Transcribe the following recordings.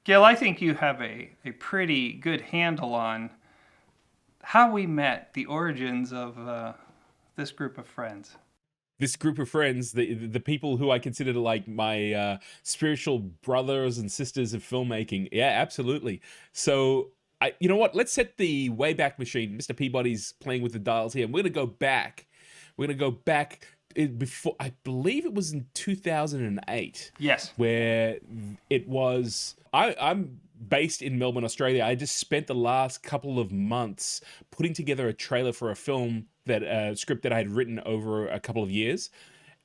Gail, I think you have a pretty good handle on how we met, the origins of this group of friends. This group of friends, the people who I consider like my spiritual brothers and sisters of filmmaking. Yeah, absolutely. So you know what? Let's set the Wayback Machine. Mr. Peabody's playing with the dials here. We're gonna go back. We're gonna go back before. I believe it was in 2008. Yes. Where it was. I'm based in Melbourne, Australia. I just spent the last couple of months putting together a trailer for a film that script that I had written over a couple of years,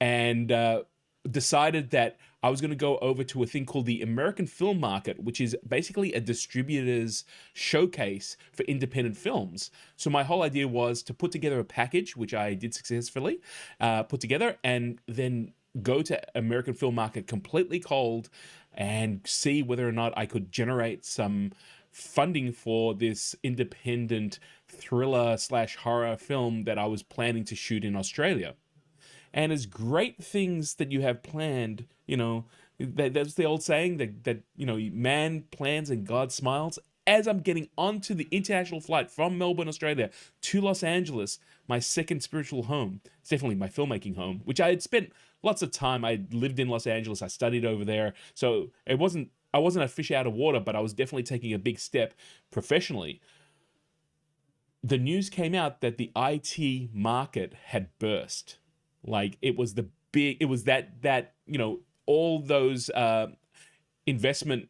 and decided that I was going to go over to a thing called the American Film Market, which is basically a distributor's showcase for independent films. So my whole idea was to put together a package, which I did successfully put together, and then go to American Film Market completely cold and see whether or not I could generate some funding for this independent thriller / horror film that I was planning to shoot in Australia. And as great things that you have planned, that's the old saying that man plans and God smiles. As I'm getting onto the international flight from Melbourne, Australia to Los Angeles, my second spiritual home, it's definitely my filmmaking home, which I had spent lots of time. I lived in Los Angeles. I studied over there. So I wasn't a fish out of water, but I was definitely taking a big step professionally. The news came out that the IT market had burst. Like it was all those investment,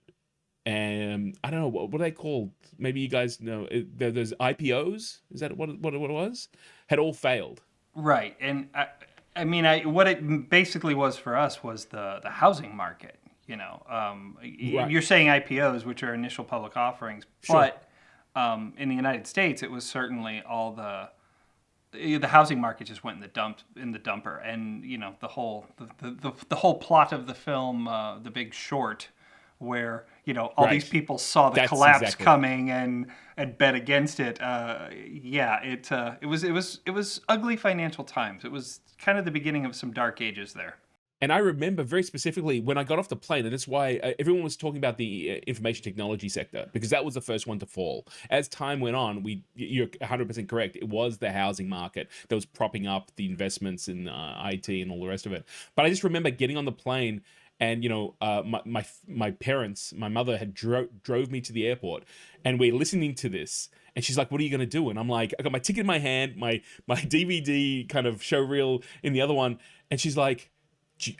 and I don't know what are they called. Maybe you guys know. There's IPOs. Is that what it was? Had all failed. Right. And what it basically was for us was the housing market. Right. You're saying IPOs, which are initial public offerings, Sure. but in the United States, it was certainly all the housing market just went in the dumper, and the whole plot of the film, The Big Short, where all Right. these people saw the That's collapse exactly it. coming and bet against it. It was ugly financial times. It was kind of the beginning of some dark ages there. And I remember very specifically when I got off the plane, and that's why everyone was talking about the information technology sector, because that was the first one to fall. As time went on, you're 100% correct. It was the housing market that was propping up the investments in IT and all the rest of it. But I just remember getting on the plane, and my parents, my mother had drove me to the airport, and we're listening to this. And she's like, "What are you going to do?" And I'm like, I got my ticket in my hand, my DVD kind of show reel in the other one. And she's like,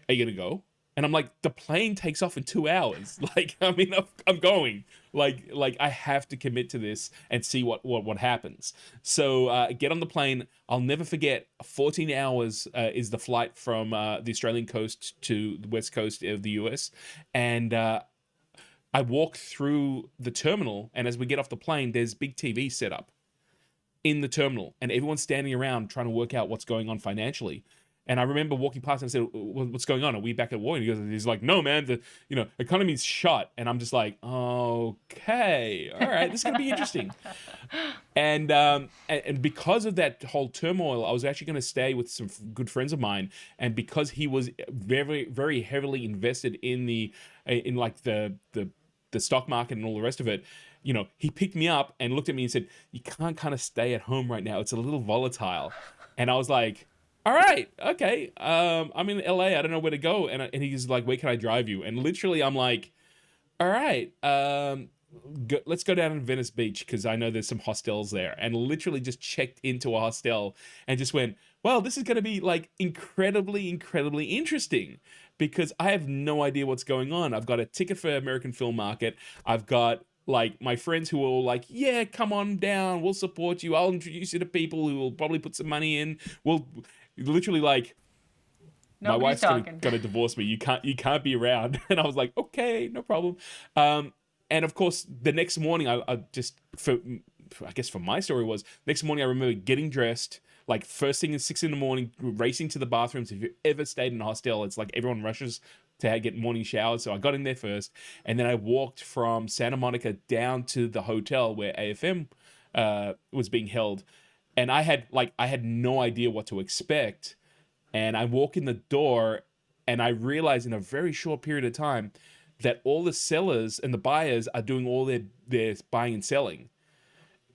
"Are you gonna go?" And I'm like, "The plane takes off in 2 hours. Like, I mean, I'm going. Like I have to commit to this and see what happens." So get on the plane. I'll never forget. 14 hours is the flight from the Australian coast to the west coast of the US, and I walk through the terminal. And as we get off the plane, there's big TV set up in the terminal, and everyone's standing around trying to work out what's going on financially. And I remember walking past and I said, "What's going on? Are we back at war?" And he's like, "No, man, the economy's shut." And I'm just like, "Okay, all right, this is gonna be interesting." And because of that whole turmoil, I was actually going to stay with some good friends of mine, and because he was very, very heavily invested in the stock market and all the rest of it. He picked me up and looked at me and said, "You can't kind of stay at home right now. It's a little volatile." And I was like, "All right, okay. I'm in LA. I don't know where to go." And he's like, "Where can I drive you?" And literally, I'm like, "All right, let's go down to Venice Beach because I know there's some hostels there." And literally just checked into a hostel and just went, "Well, this is going to be like incredibly, incredibly interesting because I have no idea what's going on. I've got a ticket for American Film Market. I've got like my friends who are all like, 'Yeah, come on down. We'll support you. I'll introduce you to people who will probably put some money in. We'll literally like." My Nobody's wife's talking. gonna divorce me. You can't be around. And I was like, "Okay, no problem." And of course, the next morning, I just I guess for my story was next morning I remember getting dressed like first thing at 6 a.m, racing to the bathrooms. If you've ever stayed in a hostel, it's like everyone rushes to get morning showers. So I got in there first, and then I walked from Santa Monica down to the hotel where AFM was being held, and I had no idea what to expect. And I walk in the door, and I realize in a very short period of time that all the sellers and the buyers are doing all their buying and selling.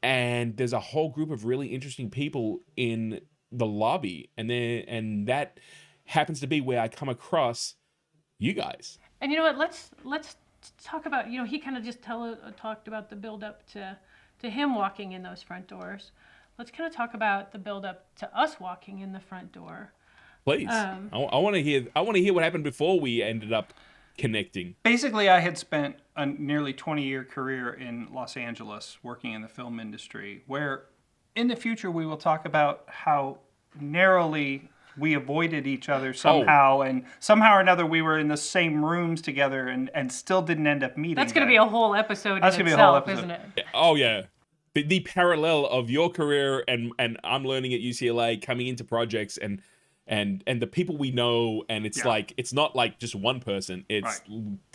And there's a whole group of really interesting people in the lobby, and that happens to be where I come across you guys. And you know what? Let's talk about, he kind of just talked about the build up to him walking in those front doors. Let's kind of talk about the build up to us walking in the front door. Please. I want to hear what happened before we ended up connecting. Basically, I had spent a nearly 20-year career in Los Angeles working in the film industry, where in the future we will talk about how narrowly we avoided each other somehow, and somehow or another we were in the same rooms together and still didn't end up meeting. That's going to be a whole episode That's in gonna be a whole itself, episode. isn't it? Oh, yeah. The parallel of your career and I'm learning at UCLA, coming into projects and the people we know, and it's like, it's not like just one person, it's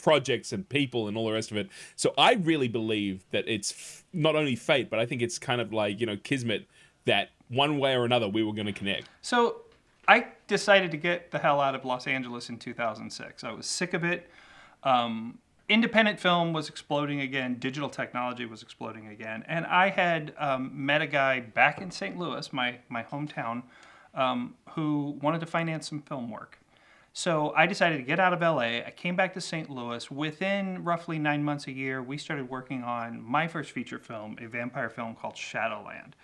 projects and people and all the rest of it. So I really believe that it's not only fate, but I think it's kind of like, kismet, that one way or another we were going to connect. So I decided to get the hell out of Los Angeles in 2006. I was sick of it. Independent film was exploding again. Digital technology was exploding again. And I had met a guy back in St. Louis, my hometown, who wanted to finance some film work. So I decided to get out of LA. I came back to St. Louis. Within roughly 9 months, a year, we started working on my first feature film, a vampire film called Shadowland.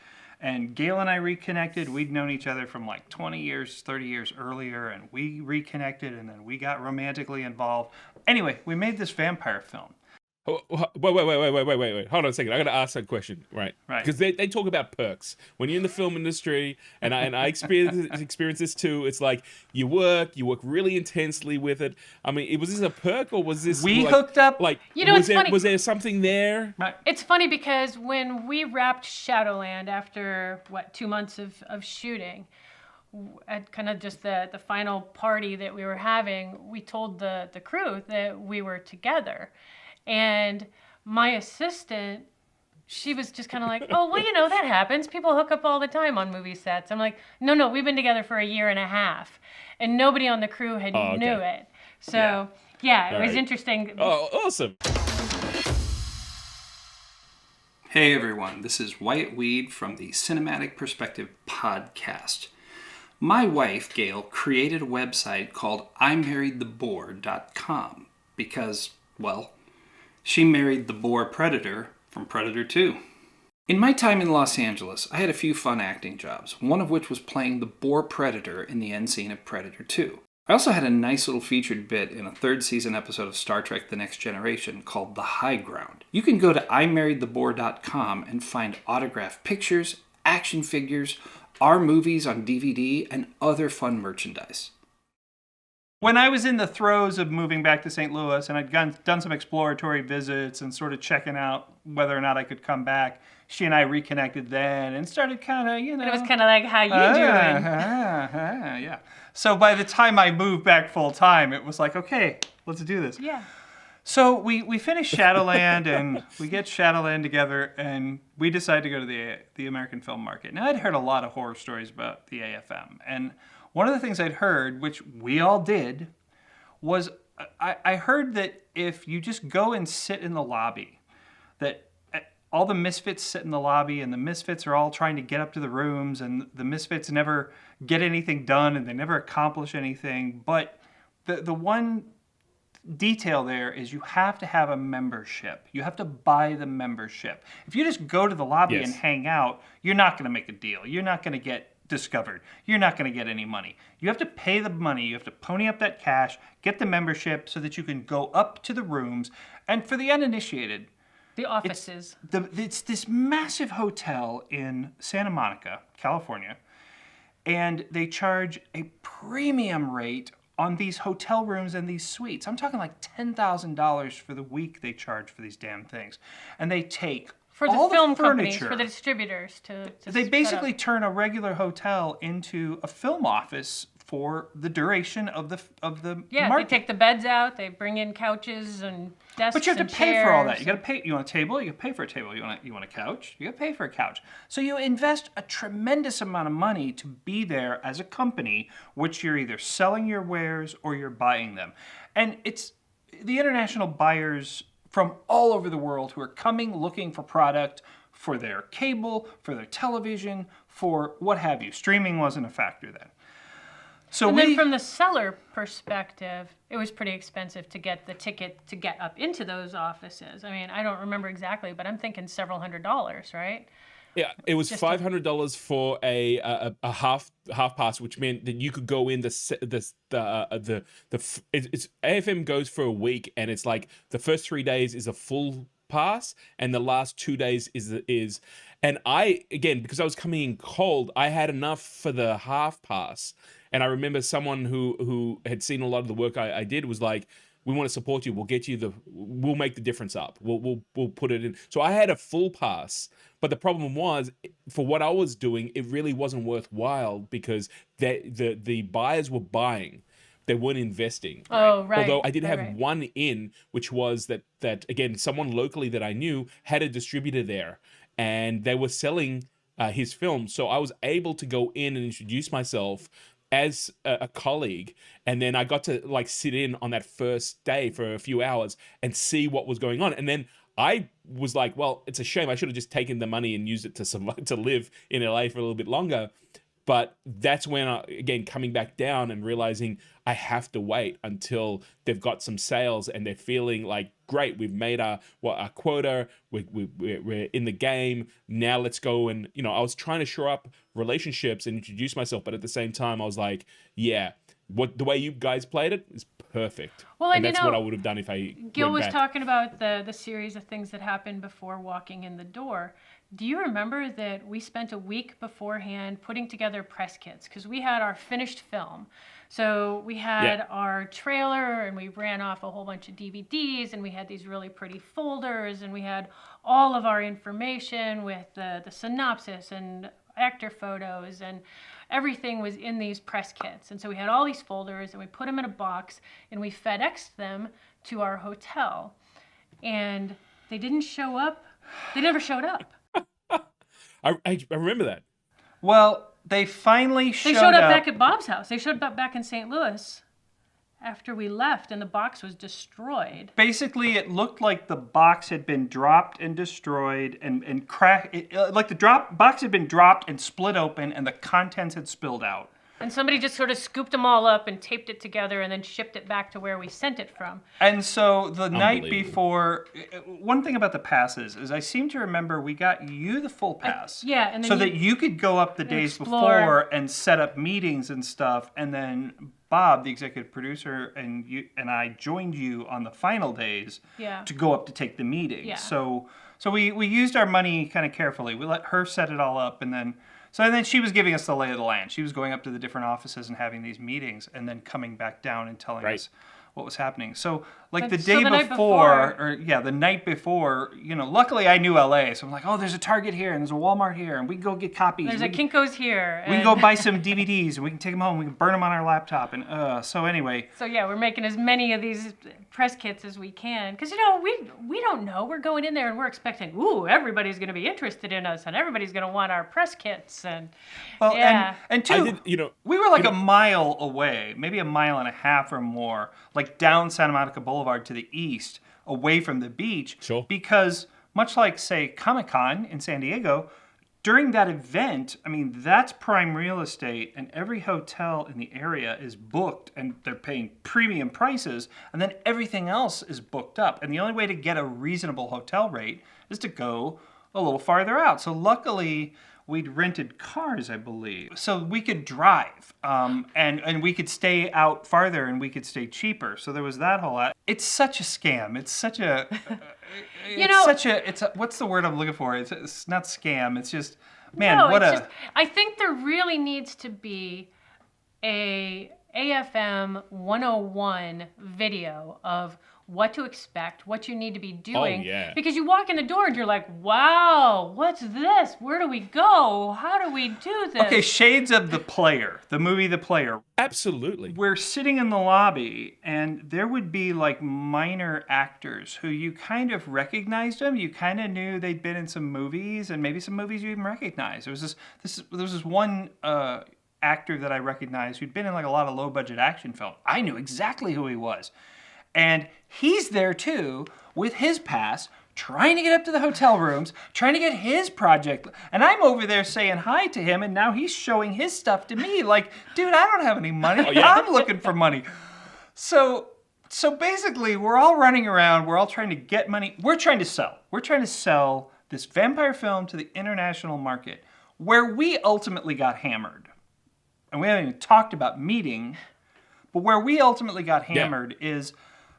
And Gayle and I reconnected. We'd known each other from like 20 years, 30 years earlier, and we reconnected, and then we got romantically involved. Anyway, we made this vampire film. Wait. Hold on a second. I got to ask that question, right? Right. Because they talk about perks. When you're in the film industry, and I experience this too, it's like you work really intensely with it. I mean, was this a perk or was this... We hooked up... Like, it's funny. Was there something there? Right. It's funny because when we wrapped Shadowland after, 2 months of shooting, at kind of just the final party that we were having, we told the crew that we were together. And my assistant, she was just kind of like, oh, well, that happens. People hook up all the time on movie sets. I'm like, no, we've been together for 1.5 years. And nobody on the crew had knew it. So, it was interesting. Oh, awesome. Hey, everyone. This is Wyatt Weed from the Cinematic Perspective podcast. My wife, Gayle, created a website called IMarriedTheBoar.com because, well, she married the boar Predator from Predator 2. In my time in Los Angeles, I had a few fun acting jobs, one of which was playing the boar Predator in the end scene of Predator 2. I also had a nice little featured bit in a 3rd season episode of Star Trek The Next Generation called The High Ground. You can go to IMarriedTheBoar.com and find autographed pictures, action figures, our movies on DVD, and other fun merchandise. When I was in the throes of moving back to St. Louis and I'd done some exploratory visits and sort of checking out whether or not I could come back, she and I reconnected then and started kind of, It was kind of like, how you doing? Yeah. So by the time I moved back full time, it was like, okay, let's do this. Yeah. So we finished Shadowland and we get Shadowland together and we decided to go to the American film market. Now I'd heard a lot of horror stories about the AFM, and one of the things I'd heard, which we all did, was I heard that if you just go and sit in the lobby, that all the misfits sit in the lobby and the misfits are all trying to get up to the rooms and the misfits never get anything done and they never accomplish anything. But the one detail there is you have to have a membership. You have to buy the membership. If you just go to the lobby and hang out, you're not going to make a deal. You're not going to get discovered. You're not going to get any money. You have to pay the money. You have to pony up that cash, get the membership so that you can go up to the rooms. And for the uninitiated, the offices. It's this massive hotel in Santa Monica, California, and they charge a premium rate on these hotel rooms and these suites. I'm talking like $10,000 for the week they charge for these damn things. And they take for the all film the companies, furniture, for the distributors to they basically turn a regular hotel into a film office for the duration of the market. They take the beds out, they bring in couches and desks. But you have to pay chairs. for all that. You got to pay. You want a table? You pay for a table. You want a couch? You got to pay for a couch. So you invest a tremendous amount of money to be there as a company, which you're either selling your wares or you're buying them, and it's the international buyers from all over the world who are coming looking for product for their cable, for their television, for what have you. Streaming wasn't a factor then. So and then from the seller perspective, it was pretty expensive to get the ticket to get up into those offices. I mean, I don't remember exactly, but I'm thinking several $100s, right? Yeah, it was $500 for a half pass, which meant that you could go in it's AFM goes for a week, and it's like the first 3 days is a full pass, and the last 2 days is. And I, again, because I was coming in cold, I had enough for the half pass. And I remember someone who had seen a lot of the work I did was like, we want to support you. We'll make the difference up. We'll put it in. So I had a full pass, but the problem was for what I was doing, it really wasn't worthwhile because the buyers were buying. They weren't investing. Oh, right. Although I did have one in, which was that again, someone locally that I knew had a distributor there, and they were selling his film. So I was able to go in and introduce myself as a colleague, and then I got to like sit in on that first day for a few hours and see what was going on. And then I was like, well, it's a shame. I should have just taken the money and used it to survive, to live in LA for a little bit longer. But that's when, again, coming back down and realizing I have to wait until they've got some sales and they're feeling like, great, we've made our quota, we're in the game, now let's go. And, I was trying to shore up relationships and introduce myself, but at the same time, I was like, yeah, the way you guys played it is perfect. Well, and that's what I would have done if I Gil was back. talking about the series of things that happened before walking in the door. Do you remember that we spent a week beforehand putting together press kits? Because we had our finished film. So we had our trailer, and we ran off a whole bunch of DVDs, and we had these really pretty folders, and we had all of our information with the synopsis and actor photos, and everything was in these press kits. And so we had all these folders, and we put them in a box, and we FedExed them to our hotel. And they didn't show up. They never showed up. I remember that. Well, they finally They showed up back at Bob's house. They showed up back in St. Louis after we left, and the box was destroyed. Basically, it looked like the box had been dropped and destroyed and cracked. Like the box had been dropped and split open, and the contents had spilled out. And somebody just sort of scooped them all up and taped it together and then shipped it back to where we sent it from. And so the night before, one thing about the passes is I seem to remember we got you the full pass. And then so that you could go up the days before and set up meetings and stuff. And then Bob, the executive producer, and I joined you on the final days to go up to take the meetings. Yeah. So we used our money kind of carefully. We let her set it all up, and then she was giving us the lay of the land. She was going up to the different offices and having these meetings and then coming back down and telling us what was happening. So the night before, luckily I knew LA. So I'm like, oh, there's a Target here and there's a Walmart here and we can go get copies. There's a Kinko's here. We can go buy some DVDs and we can take them home. We can burn them on our laptop. And so anyway. So we're making as many of these press kits as we can. Because, we don't know. We're going in there and we're expecting, everybody's going to be interested in us and everybody's going to want our press kits. And and two, we were like a mile away, maybe a mile and a half or more, like down Santa Monica Boulevard to the east, away from the beach. Sure. Because much like, say, Comic-Con in San Diego, during that event, I mean, that's prime real estate, and every hotel in the area is booked, and they're paying premium prices, and then everything else is booked up. And the only way to get a reasonable hotel rate is to go a little farther out. So luckily, we'd rented cars, I believe, so we could drive, and we could stay out farther, and we could stay cheaper. So there was that whole lot. It's such a scam. It's such a... what's the word I'm looking for? It's not scam. It's just, I think there really needs to be a AFM 101 video of what to expect, what you need to be doing. Oh, yeah. Because you walk in the door and you're like, wow, what's this? Where do we go? How do we do this? Okay, shades of The Player, the movie The Player. Absolutely. We're sitting in the lobby, and there would be like minor actors who you kind of recognized them. You kind of knew they'd been in some movies, and maybe some movies you even recognized. There was this one actor that I recognized who'd been in like a lot of low-budget action films. I knew exactly who he was. And he's there too with his pass, trying to get up to the hotel rooms, trying to get his project. And I'm over there saying hi to him, and now he's showing his stuff to me. Like, dude, I don't have any money. Oh, yeah. I'm looking for money. So basically, we're all running around. We're all trying to get money. We're trying to sell. We're trying to sell this vampire film to the international market, where we ultimately got hammered. And we haven't even talked about meeting, but where we ultimately got hammered is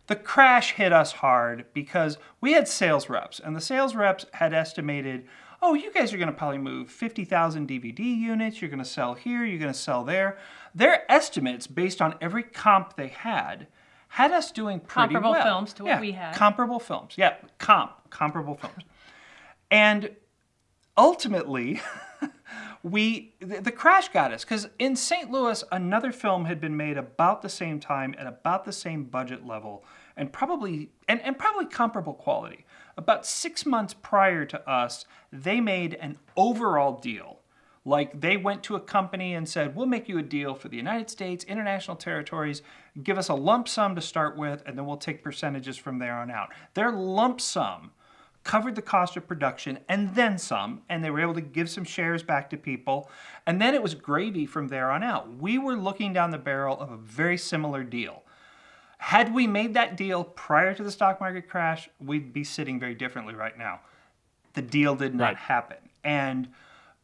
the crash hit us hard because we had sales reps, and the sales reps had estimated, oh, you guys are going to probably move 50,000 DVD units. You're going to sell here. You're going to sell there. Their estimates, based on every comp they had us doing pretty Comparable well. films to what we had. Comparable films. Yeah, comparable films. And ultimately, the crash got us, because in St. Louis, another film had been made about the same time at about the same budget level and probably comparable quality. About 6 months prior to us, they made an overall deal. Like, they went to a company and said, we'll make you a deal for the United States, international territories, give us a lump sum to start with, and then we'll take percentages from there on out. Their lump sum covered the cost of production and then some, and they were able to give some shares back to people, and then it was gravy from there on out. We were looking down the barrel of a very similar deal. Had we made that deal prior to the stock market crash, we'd be sitting very differently right now. The deal did not happen. And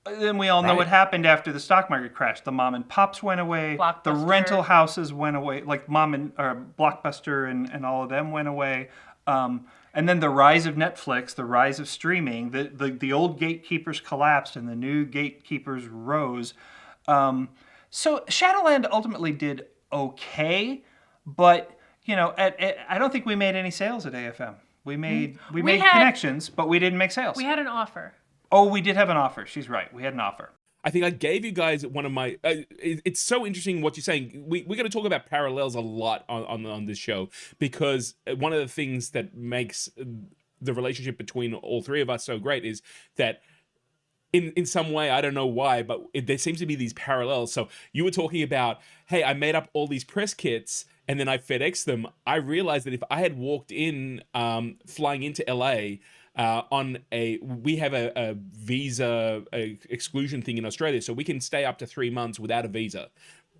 then we all know what happened after the stock market crash. The mom and pops went away. The rental houses went away, like Blockbuster and all of them went away. And then the rise of Netflix, the rise of streaming, the old gatekeepers collapsed and the new gatekeepers rose. So Shadowland ultimately did okay, but I don't think we made any sales at AFM. We made connections, but we didn't make sales. We had an offer. Oh, we did have an offer. She's right. We had an offer. I think I gave you guys one of my. It's so interesting what you're saying. We're going to talk about parallels a lot on this show, because one of the things that makes the relationship between all three of us so great is that in some way, I don't know why, but there seems to be these parallels. So you were talking about, hey, I made up all these press kits and then I FedExed them. I realized that if I had walked in, flying into LA. We have a visa exclusion thing in Australia, so we can stay up to 3 months without a visa,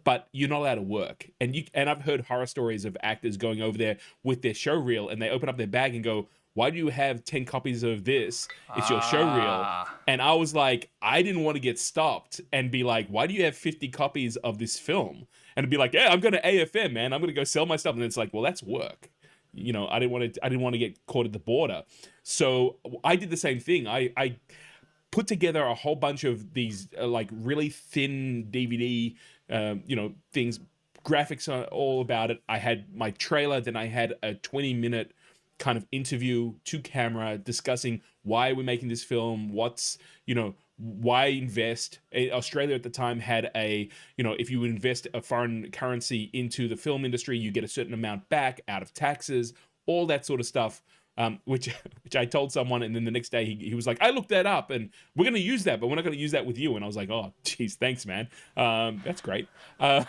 but you're not allowed to work. And I've heard horror stories of actors going over there with their show reel, and they open up their bag and go, "Why do you have 10 copies of this? It's your show reel." And I was like, I didn't want to get stopped and be like, "Why do you have 50 copies of this film?" And be like, "Yeah, I'm going to AFM, man. I'm going to go sell my stuff." And it's like, well, that's work. I didn't want to get caught at the border. So I did the same thing. I put together a whole bunch of these like really thin DVD, things, graphics are all about it. I had my trailer, then I had a 20-minute kind of interview to camera discussing why we're making this film, why invest. Australia at the time had if you invest a foreign currency into the film industry, you get a certain amount back out of taxes, all that sort of stuff. Which I told someone, and then the next day he was like, "I looked that up, and we're going to use that, but we're not going to use that with you." And I was like, "Oh, geez, thanks, man. That's great." So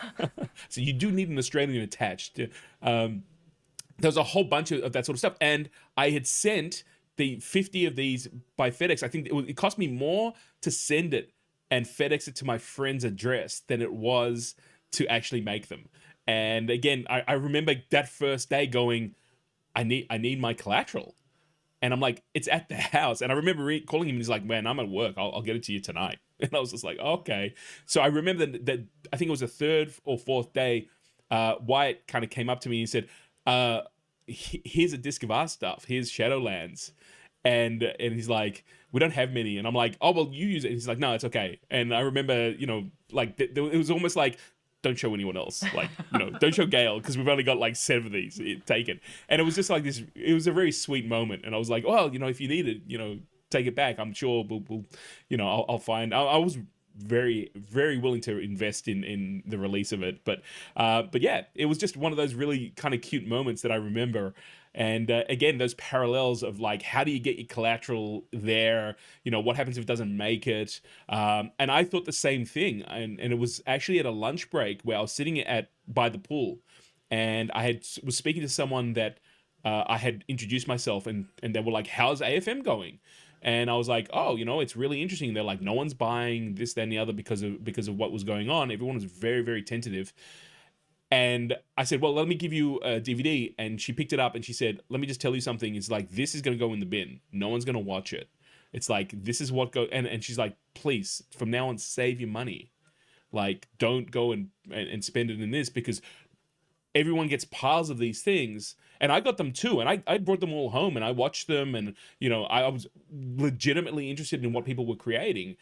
you do need an Australian attached. There's a whole bunch of that sort of stuff, and I had sent the 50 of these by FedEx. I think it cost me more to send it and FedEx it to my friend's address than it was to actually make them. And again, I remember that first day going, I need my collateral. And I'm like, it's at the house. And I remember calling him, and he's like, "Man, I'm at work. I'll get it to you tonight." And I was just like, okay. So I remember that I think it was the third or fourth day, Wyatt kind of came up to me and said, "Here's a disc of our stuff. Here's Shadowlands." And he's like, "We don't have many." And I'm like, "Oh, well, you use it." And he's like, "No, it's okay." And I remember, it was almost like, don't show anyone else. Like, don't show Gayle, because we've only got like 7 of these taken. And it was just like this, it was a very sweet moment. And I was like, well, if you need it, take it back. I'm sure we'll I'll find, I was very, very willing to invest in the release of it. But yeah, it was just one of those really kind of cute moments that I remember. And again, those parallels of like, how do you get your collateral there? What happens if it doesn't make it? And I thought the same thing. And it was actually at a lunch break where I was sitting by the pool, and was speaking to someone that I had introduced myself, and they were like, "How's AFM going?" And I was like, "Oh, it's really interesting." They're like, "No one's buying this, that, and the other because of what was going on. Everyone was very, very tentative." And I said, "Well, let me give you a DVD." And she picked it up and she said, "Let me just tell you something. It's like, this is going to go in the bin. No one's going to watch it. It's like, this is what go." And she's like, "Please, from now on, save your money. Like, don't go and spend it in this, because everyone gets piles of these things." And I got them too. And I brought them all home and I watched them. And, I was legitimately interested in what people were creating.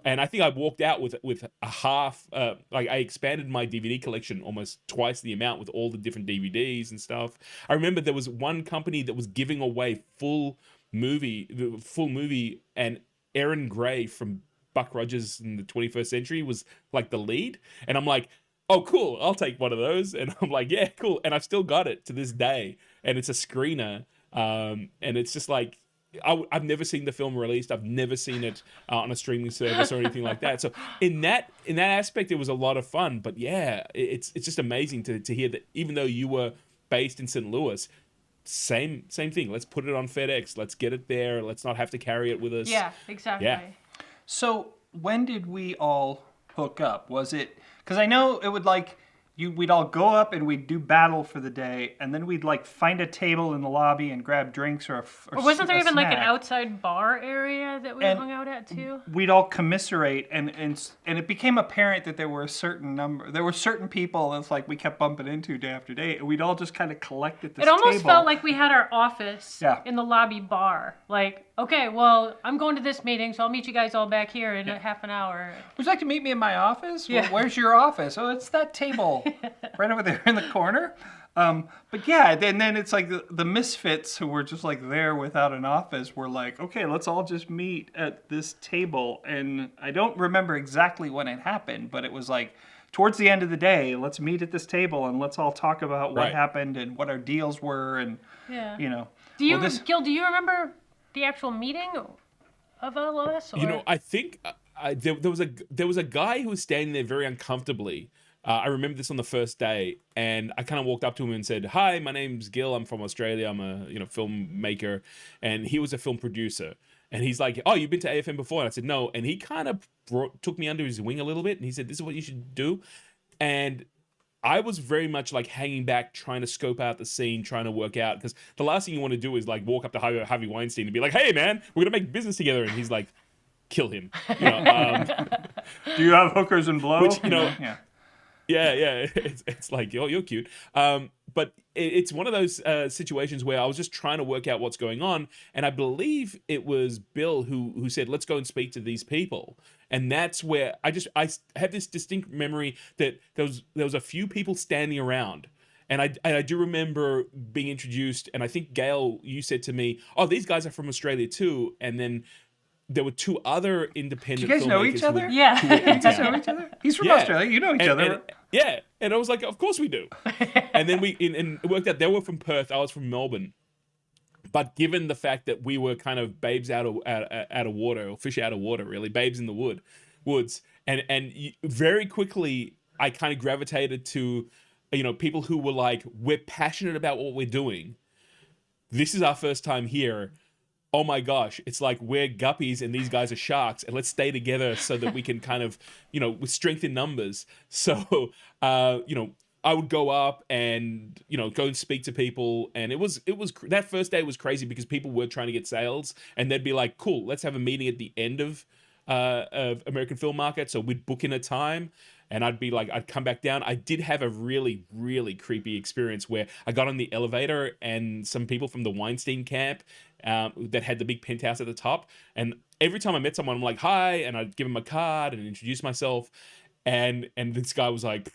And I think I walked out with a half, like I expanded my DVD collection almost twice the amount with all the different DVDs and stuff. I remember there was one company that was giving away full movie, and Aaron Gray from Buck Rogers in the 21st Century was like the lead. And I'm like, "Oh, cool, I'll take one of those." And I'm like, "Yeah, cool." And I've still got it to this day. And it's a screener. And it's just like, I've never seen the film released. I've never seen it on a streaming service or anything like that. So in that aspect, it was a lot of fun. But yeah, it's just amazing to hear that even though you were based in St. Louis, same thing. Let's put it on FedEx. Let's get it there. Let's not have to carry it with us. Yeah, exactly. Yeah. So when did we all hook up? Was it, because I know it would like we'd all go up and we'd do battle for the day, and then we'd like find a table in the lobby and grab drinks or wasn't there even snack. like an outside bar area that we hung out at too? We'd all commiserate, and it became apparent that there were certain people that's like we kept bumping into day after day, and we'd all just kind of collect at this It almost table. felt like we had our office Yeah. in the lobby bar. Like, okay, well, I'm going to this meeting, so I'll meet you guys all back here in a half an hour. Would you like to meet me in my office? Yeah. Well, where's your office? Oh, it's that table right over there in the corner. But yeah, and then it's like the misfits who were just like there without an office were like, okay, let's all just meet at this table. And I don't remember exactly when it happened, but it was like towards the end of the day, let's meet at this table and let's all talk about what happened and what our deals were. And, Yeah. Do you, Gil, do you remember the actual meeting of all of us? Or? I think there was a guy who was standing there very uncomfortably. I remember this on the first day, and I kind of walked up to him and said, "Hi, my name's Gil. I'm from Australia. I'm a filmmaker," and he was a film producer. And he's like, "Oh, you've been to AFM before?" And I said, "No." And he kind of took me under his wing a little bit, and he said, "This is what you should do." And I was very much like hanging back, trying to scope out the scene, trying to work out, because the last thing you want to do is like walk up to Harvey Weinstein and be like, "Hey, man, we're gonna make business together," and he's like, "Kill him." do you have hookers and blow? Which, yeah. Yeah. It's like, you're cute. But it's one of those situations where I was just trying to work out what's going on. And I believe it was Bill who said, "Let's go and speak to these people." And that's where I have this distinct memory that there was a few people standing around. And I do remember being introduced. And I think, Gayle, you said to me, "Oh, these guys are from Australia too." And then there were two other independent filmmakers. Do you guys know each other? Yeah. Do you guys know each other? He's from Australia. You know each other. And I was like, "Of course we do." And then and it worked out. They were from Perth. I was from Melbourne. But given the fact that we were kind of babes out of water, or fish out of water, really, babes in the woods, and very quickly I kind of gravitated to, people who were like, "We're passionate about what we're doing. This is our first time here. Oh my gosh, it's like we're guppies and these guys are sharks, and let's stay together so that we can kind of, with strength in numbers." So, I would go up and, go and speak to people. And it was that first day was crazy because people were trying to get sales, and they'd be like, "Cool, let's have a meeting at the end of American Film Market." So we'd book in a time. And I'd come back down. I did have a really, really creepy experience where I got on the elevator and some people from the Weinstein camp that had the big penthouse at the top. And every time I met someone, I'm like, "Hi," and I'd give them a card and introduce myself. And this guy was like,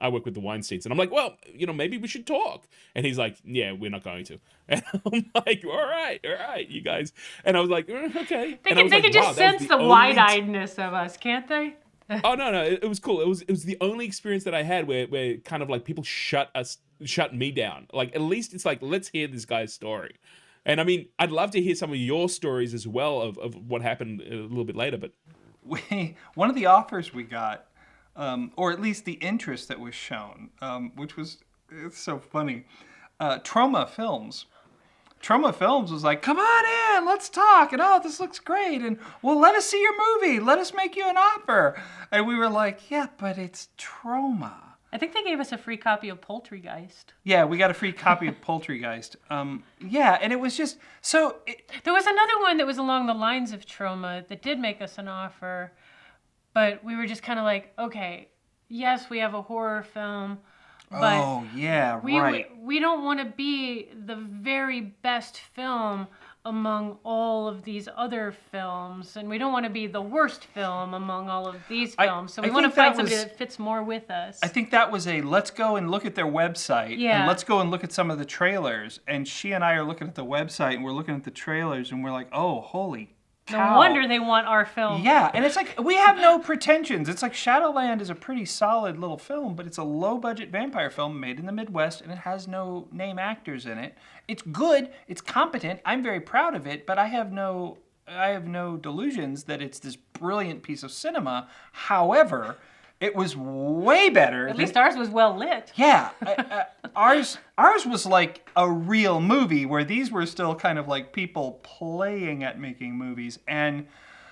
"I work with the Weinsteins." And I'm like, "Well, maybe we should talk." And he's like, "Yeah, we're not going to." And I'm like, all right, you guys. And I was like, "Okay." They And can just sense the wide-eyedness of us, can't they? Oh no, it was cool. It was the only experience that I had where kind of like people shut me down. Like, at least it's like, let's hear this guy's story. And I mean, I'd love to hear some of your stories as well of what happened a little bit later. But One of the offers we got or at least the interest that was shown, which was it's so funny. Trauma Films. Trauma Films was like, come on in, let's talk, and oh, this looks great, and well, let us see your movie, let us make you an offer. And we were like, yeah, but it's Trauma. I think they gave us a free copy of Poultrygeist. Yeah, we got a free copy of Poultrygeist. Yeah, and it was just, so... There was another one that was along the lines of Trauma that did make us an offer, but we were just kind of like, okay, yes, we have a horror film, but oh, yeah, right. We don't want to be the very best film among all of these other films, and we don't want to be the worst film among all of these films. So we want to find somebody that fits more with us. I think that was a let's go and look at their website, and let's go and look at some of the trailers. And she and I are looking at the website, and we're looking at the trailers, and we're like, oh, holy cow. No wonder they want our film. Yeah, and it's like, we have no pretensions. It's like Shadowland is a pretty solid little film, but it's a low-budget vampire film made in the Midwest, and it has no name actors in it. It's good, it's competent, I'm very proud of it, but I have no delusions that it's this brilliant piece of cinema. However, it was way better. At least ours was well lit. Yeah, ours was like a real movie, where these were still kind of like people playing at making movies. And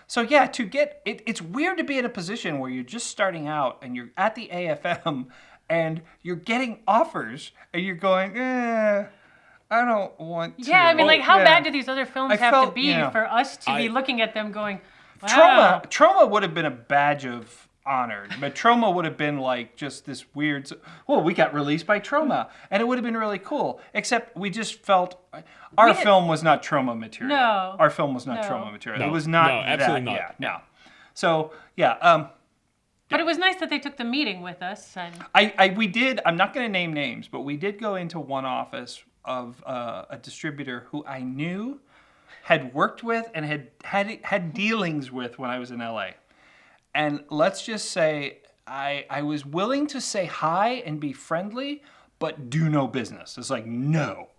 so yeah, to get it's weird to be in a position where you're just starting out and you're at the AFM and you're getting offers and you're going, I don't want to. Yeah, I mean, like, how bad do these other films have to be for us to be looking at them going, wow. Trauma would have been a badge of honor, but Trauma would have been like just this weird, well, we got released by Trauma, and it would have been really cool, except we just felt our film was not Trauma material. No. Our film was not Trauma material. No, it was not absolutely not. Yeah, no. So, yeah. But it was nice that they took the meeting with us. And We did, I'm not going to name names, but we did go into one office of a distributor who I knew, had worked with, and had dealings with when I was in LA. And let's just say I was willing to say hi and be friendly, but do no business. It's like, no.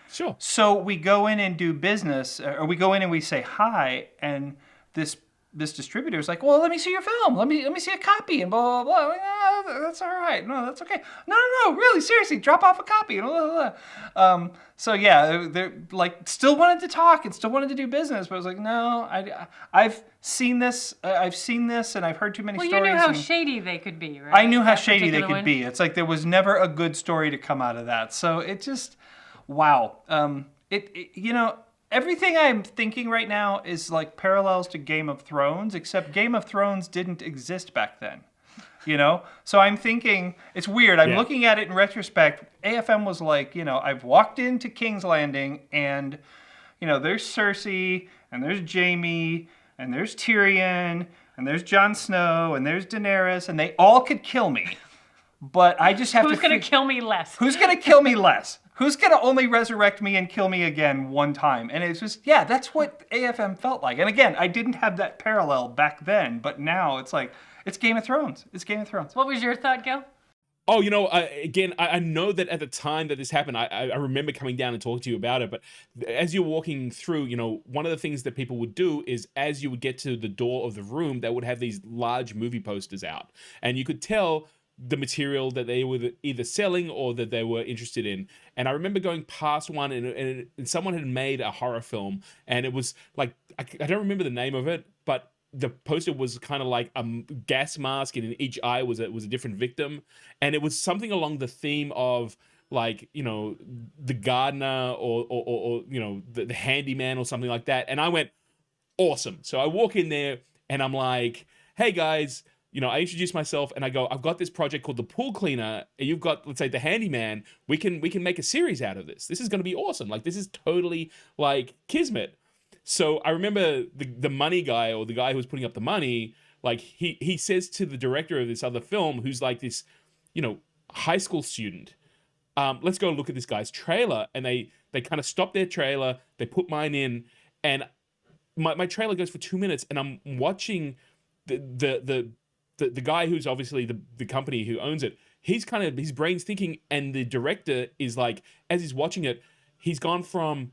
Sure. So we go in and do business, or we go in and we say hi, and this distributor is like, well, let me see your film. Let me see a copy, and blah, blah, blah. Oh, that's all right. No, that's okay. No, really, seriously, drop off a copy. And blah, blah, blah. So yeah, they're like still wanted to talk and still wanted to do business, but I was like, no, I've seen this, and I've heard too many stories. Well, you knew how shady they could be, right? I knew how shady they could be. It's like there was never a good story to come out of that. So it just, wow. Everything I'm thinking right now is like parallels to Game of Thrones, except Game of Thrones didn't exist back then. So I'm thinking, it's weird. I'm looking at it in retrospect. AFM was like, I've walked into King's Landing and, there's Cersei and there's Jaime and there's Tyrion and there's Jon Snow and there's Daenerys, and they all could kill me. But I just have Who's going to kill me less? Who's going to kill me less? Who's going to only resurrect me and kill me again one time? And it's just, that's what AFM felt like. And again, I didn't have that parallel back then, but now it's like, it's Game of Thrones. It's Game of Thrones. What was your thought, Gil? Oh, again, I know that at the time that this happened, I remember coming down and talking to you about it, but as you're walking through, one of the things that people would do is as you would get to the door of the room, they would have these large movie posters out. And you could tell the material that they were either selling or that they were interested in. And I remember going past one and someone had made a horror film, and it was like, I don't remember the name of it, but the poster was kind of like a gas mask, and in each eye was a different victim. And it was something along the theme of like, the gardener or the handyman or something like that. And I went, awesome. So I walk in there and I'm like, hey guys, I introduce myself and I go, I've got this project called The Pool Cleaner, and you've got, let's say, The Handyman. We can make a series out of this. This is going to be awesome. Like, this is totally like kismet. So I remember the money guy, or the guy who was putting up the money, like he says to the director of this other film, who's like this, high school student, let's go look at this guy's trailer. And they kind of stop their trailer, they put mine in, and my trailer goes for 2 minutes, and I'm watching the guy who's obviously the company who owns it. He's kind of, his brain's thinking, and the director is like, as he's watching it, he's gone from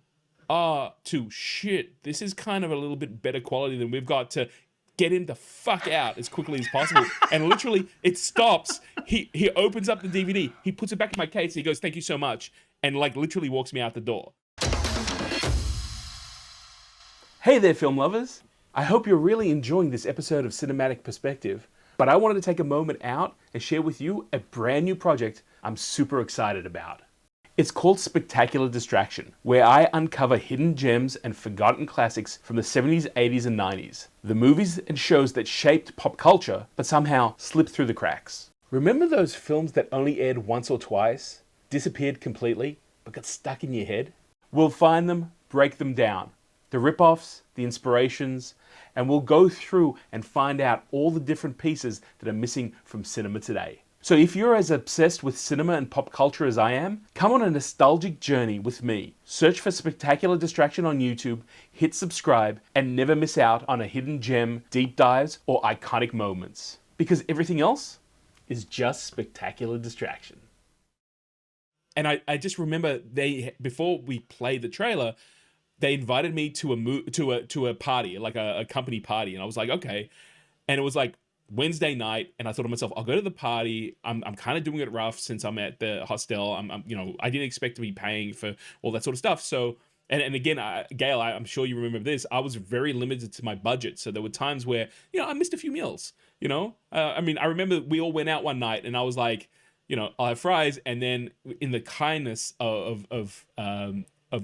to shit, this is kind of a little bit better quality than we've got, to get him the fuck out as quickly as possible. And literally, it stops. He opens up the DVD. He puts it back in my case. And he goes, "Thank you so much," and like literally walks me out the door. Hey there, film lovers. I hope you're really enjoying this episode of Cinematic Perspective. But I wanted to take a moment out and share with you a brand new project I'm super excited about. It's called Spectacular Distraction, where I uncover hidden gems and forgotten classics from the 70s, 80s, and 90s. The movies and shows that shaped pop culture, but somehow slipped through the cracks. Remember those films that only aired once or twice, disappeared completely, but got stuck in your head? We'll find them, break them down. The rip-offs, the inspirations, and we'll go through and find out all the different pieces that are missing from cinema today. So if you're as obsessed with cinema and pop culture as I am, come on a nostalgic journey with me. Search for Spectacular Distraction on YouTube, hit subscribe, and never miss out on a hidden gem, deep dives, or iconic moments. Because everything else is just Spectacular Distraction. And I just remember before we played the trailer, they invited me to a party, like a company party, and I was like, okay. And it was like Wednesday night, and I thought to myself, I'll go to the party. I'm kind of doing it rough since I'm at the hostel. I didn't expect to be paying for all that sort of stuff. So, and again, Gayle, I'm sure you remember this. I was very limited to my budget, so there were times where I missed a few meals. I remember we all went out one night, and I was like, I'll have fries, and then in the kindness of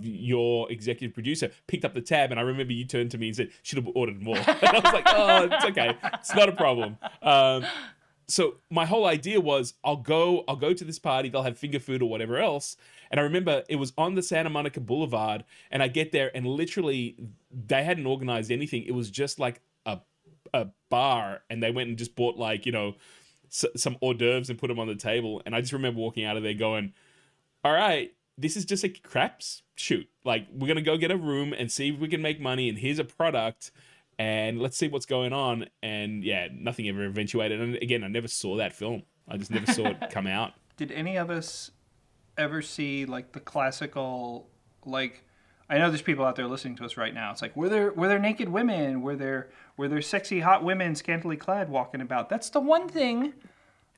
your executive producer, picked up the tab, and I remember you turned to me and said, "Should have ordered more." And I was like, "Oh, it's okay, it's not a problem." So my whole idea was, I'll go to this party. They'll have finger food or whatever else. And I remember it was on the Santa Monica Boulevard, and I get there, and literally they hadn't organized anything. It was just like a bar, and they went and just bought some hors d'oeuvres and put them on the table. And I just remember walking out of there going, "All right, this is just a craps shoot. Like, we're going to go get a room and see if we can make money, and here's a product, and let's see what's going on." And yeah, nothing ever eventuated. And again, I never saw that film. I just never saw it come out. Did any of us ever see like the classical, like, I know there's people out there listening to us right now. It's like, were there naked women? Were there sexy hot women scantily clad walking about? That's the one thing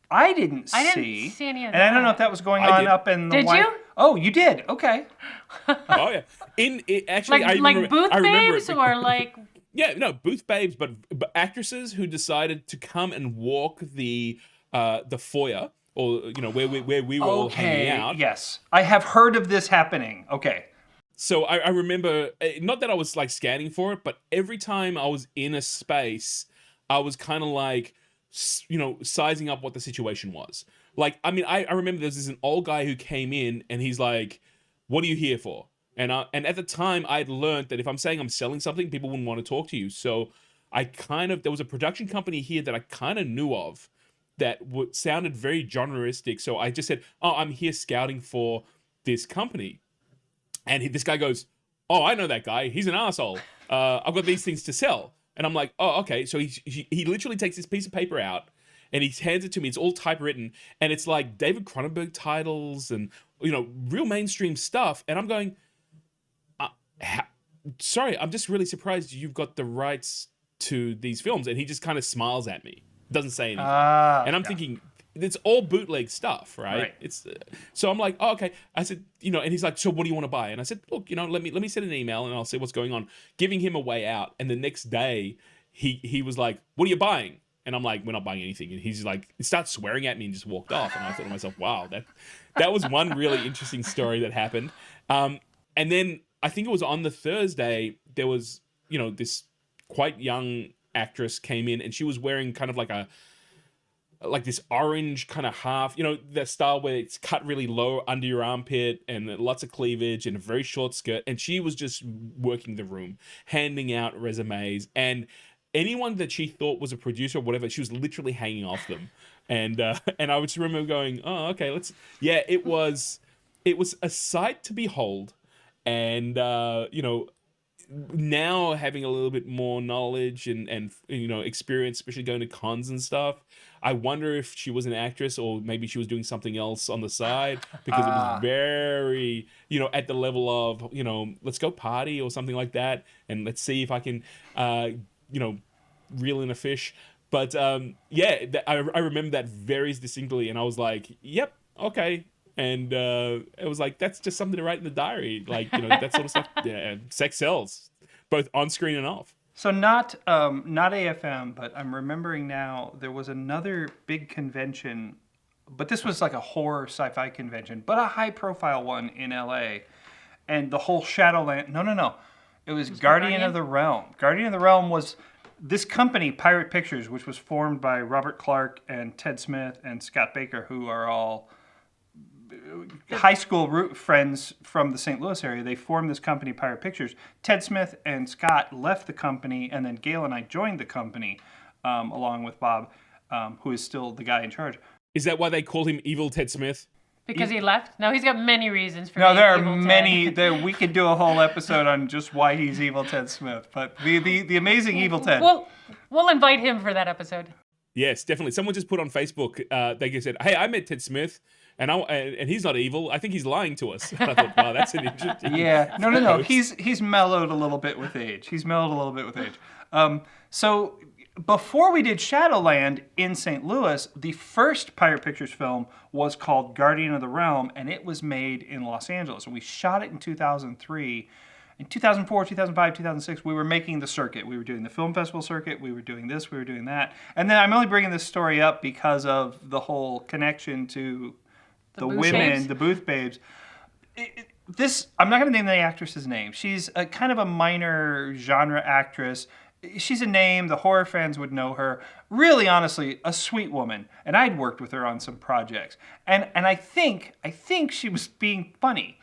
I didn't see. I didn't see any of and that. I don't know if that was going on up in the Did you? Oh, you did. Okay. Oh yeah. Actually, like booth babes or like. Yeah, no, booth babes, but actresses who decided to come and walk the foyer, or where we were all hanging out. Yes, I have heard of this happening. Okay. So I remember, not that I was like scanning for it, but every time I was in a space, I was kind of like, sizing up what the situation was. Like, I remember there's this an old guy who came in, and he's like, "What are you here for?" And at the time, I'd learned that if I'm saying I'm selling something, people wouldn't want to talk to you. So there was a production company here that I kind of knew of that sounded very genreistic. So I just said, "Oh, I'm here scouting for this company." And this guy goes, "Oh, I know that guy. He's an asshole. I've got these things to sell." And I'm like, "Oh, okay." So he literally takes this piece of paper out, and he hands it to me. It's all typewritten, and it's like David Cronenberg titles and real mainstream stuff. And I'm going, "Sorry, I'm just really surprised you've got the rights to these films." And he just kind of smiles at me, doesn't say anything. And I'm thinking, it's all bootleg stuff, right? It's so I'm like, "Oh, okay." I said, and he's like, "So what do you want to buy?" And I said, "Look, let me send an email and I'll see what's going on." Giving him a way out. And the next day, he was like, "What are you buying?" And I'm like, "We're not buying anything." And he's like, he started swearing at me and just walked off. And I thought to myself, wow, that was one really interesting story that happened. And then I think it was on the Thursday, there was, this quite young actress came in, and she was wearing kind of like this orange kind of half, that style where it's cut really low under your armpit and lots of cleavage and a very short skirt. And she was just working the room, handing out resumes, and anyone that she thought was a producer or whatever, she was literally hanging off them. And I just remember going, "Oh, okay, it was a sight to behold." And, now having a little bit more knowledge and experience, especially going to cons and stuff, I wonder if she was an actress or maybe she was doing something else on the side, because it was very, at the level of, let's go party or something like that. And let's see if I can, reel in a fish. But I remember that very distinctly, and I was like, "Yep, okay." And it was like, that's just something to write in the diary, like that sort of stuff. Yeah, sex sells, both on screen and off. So not AFM, but I'm remembering now there was another big convention, but this was like a horror sci-fi convention, but a high-profile one in LA, and the whole Shadowland. No, it was Guardian of the Realm. Guardian of the Realm was this company, Pirate Pictures, which was formed by Robert Clark and Ted Smith and Scott Baker, who are all high school friends from the St. Louis area. They formed this company, Pirate Pictures. Ted Smith and Scott left the company, and then Gayle and I joined the company, along with Bob, who is still the guy in charge. Is that why they called him Evil Ted Smith? Because he left? No, he's got many reasons for No, being there are Evil many. Ted. We could do a whole episode on just why he's Evil Ted Smith. But the amazing Evil Ted. We'll invite him for that episode. Yes, definitely. Someone just put on Facebook, they just said, "Hey, I met Ted Smith, and he's not evil. I think he's lying to us." And I thought, wow, that's an interesting. Yeah, no. He's mellowed a little bit with age. So before we did Shadowland in St. Louis, the first Pirate Pictures film was called Guardian of the Realm, and it was made in Los Angeles. And we shot it in 2003. In 2004, 2005, 2006, we were making the circuit. We were doing the film festival circuit. We were doing this. We were doing that. And then I'm only bringing this story up because of the whole connection to the women, babes. the booth babes. I'm not going to name the actress's name. She's a kind of a minor genre actress. She's a name. The horror fans would know her. Really, honestly, a sweet woman. And I'd worked with her on some projects. And I think she was being funny.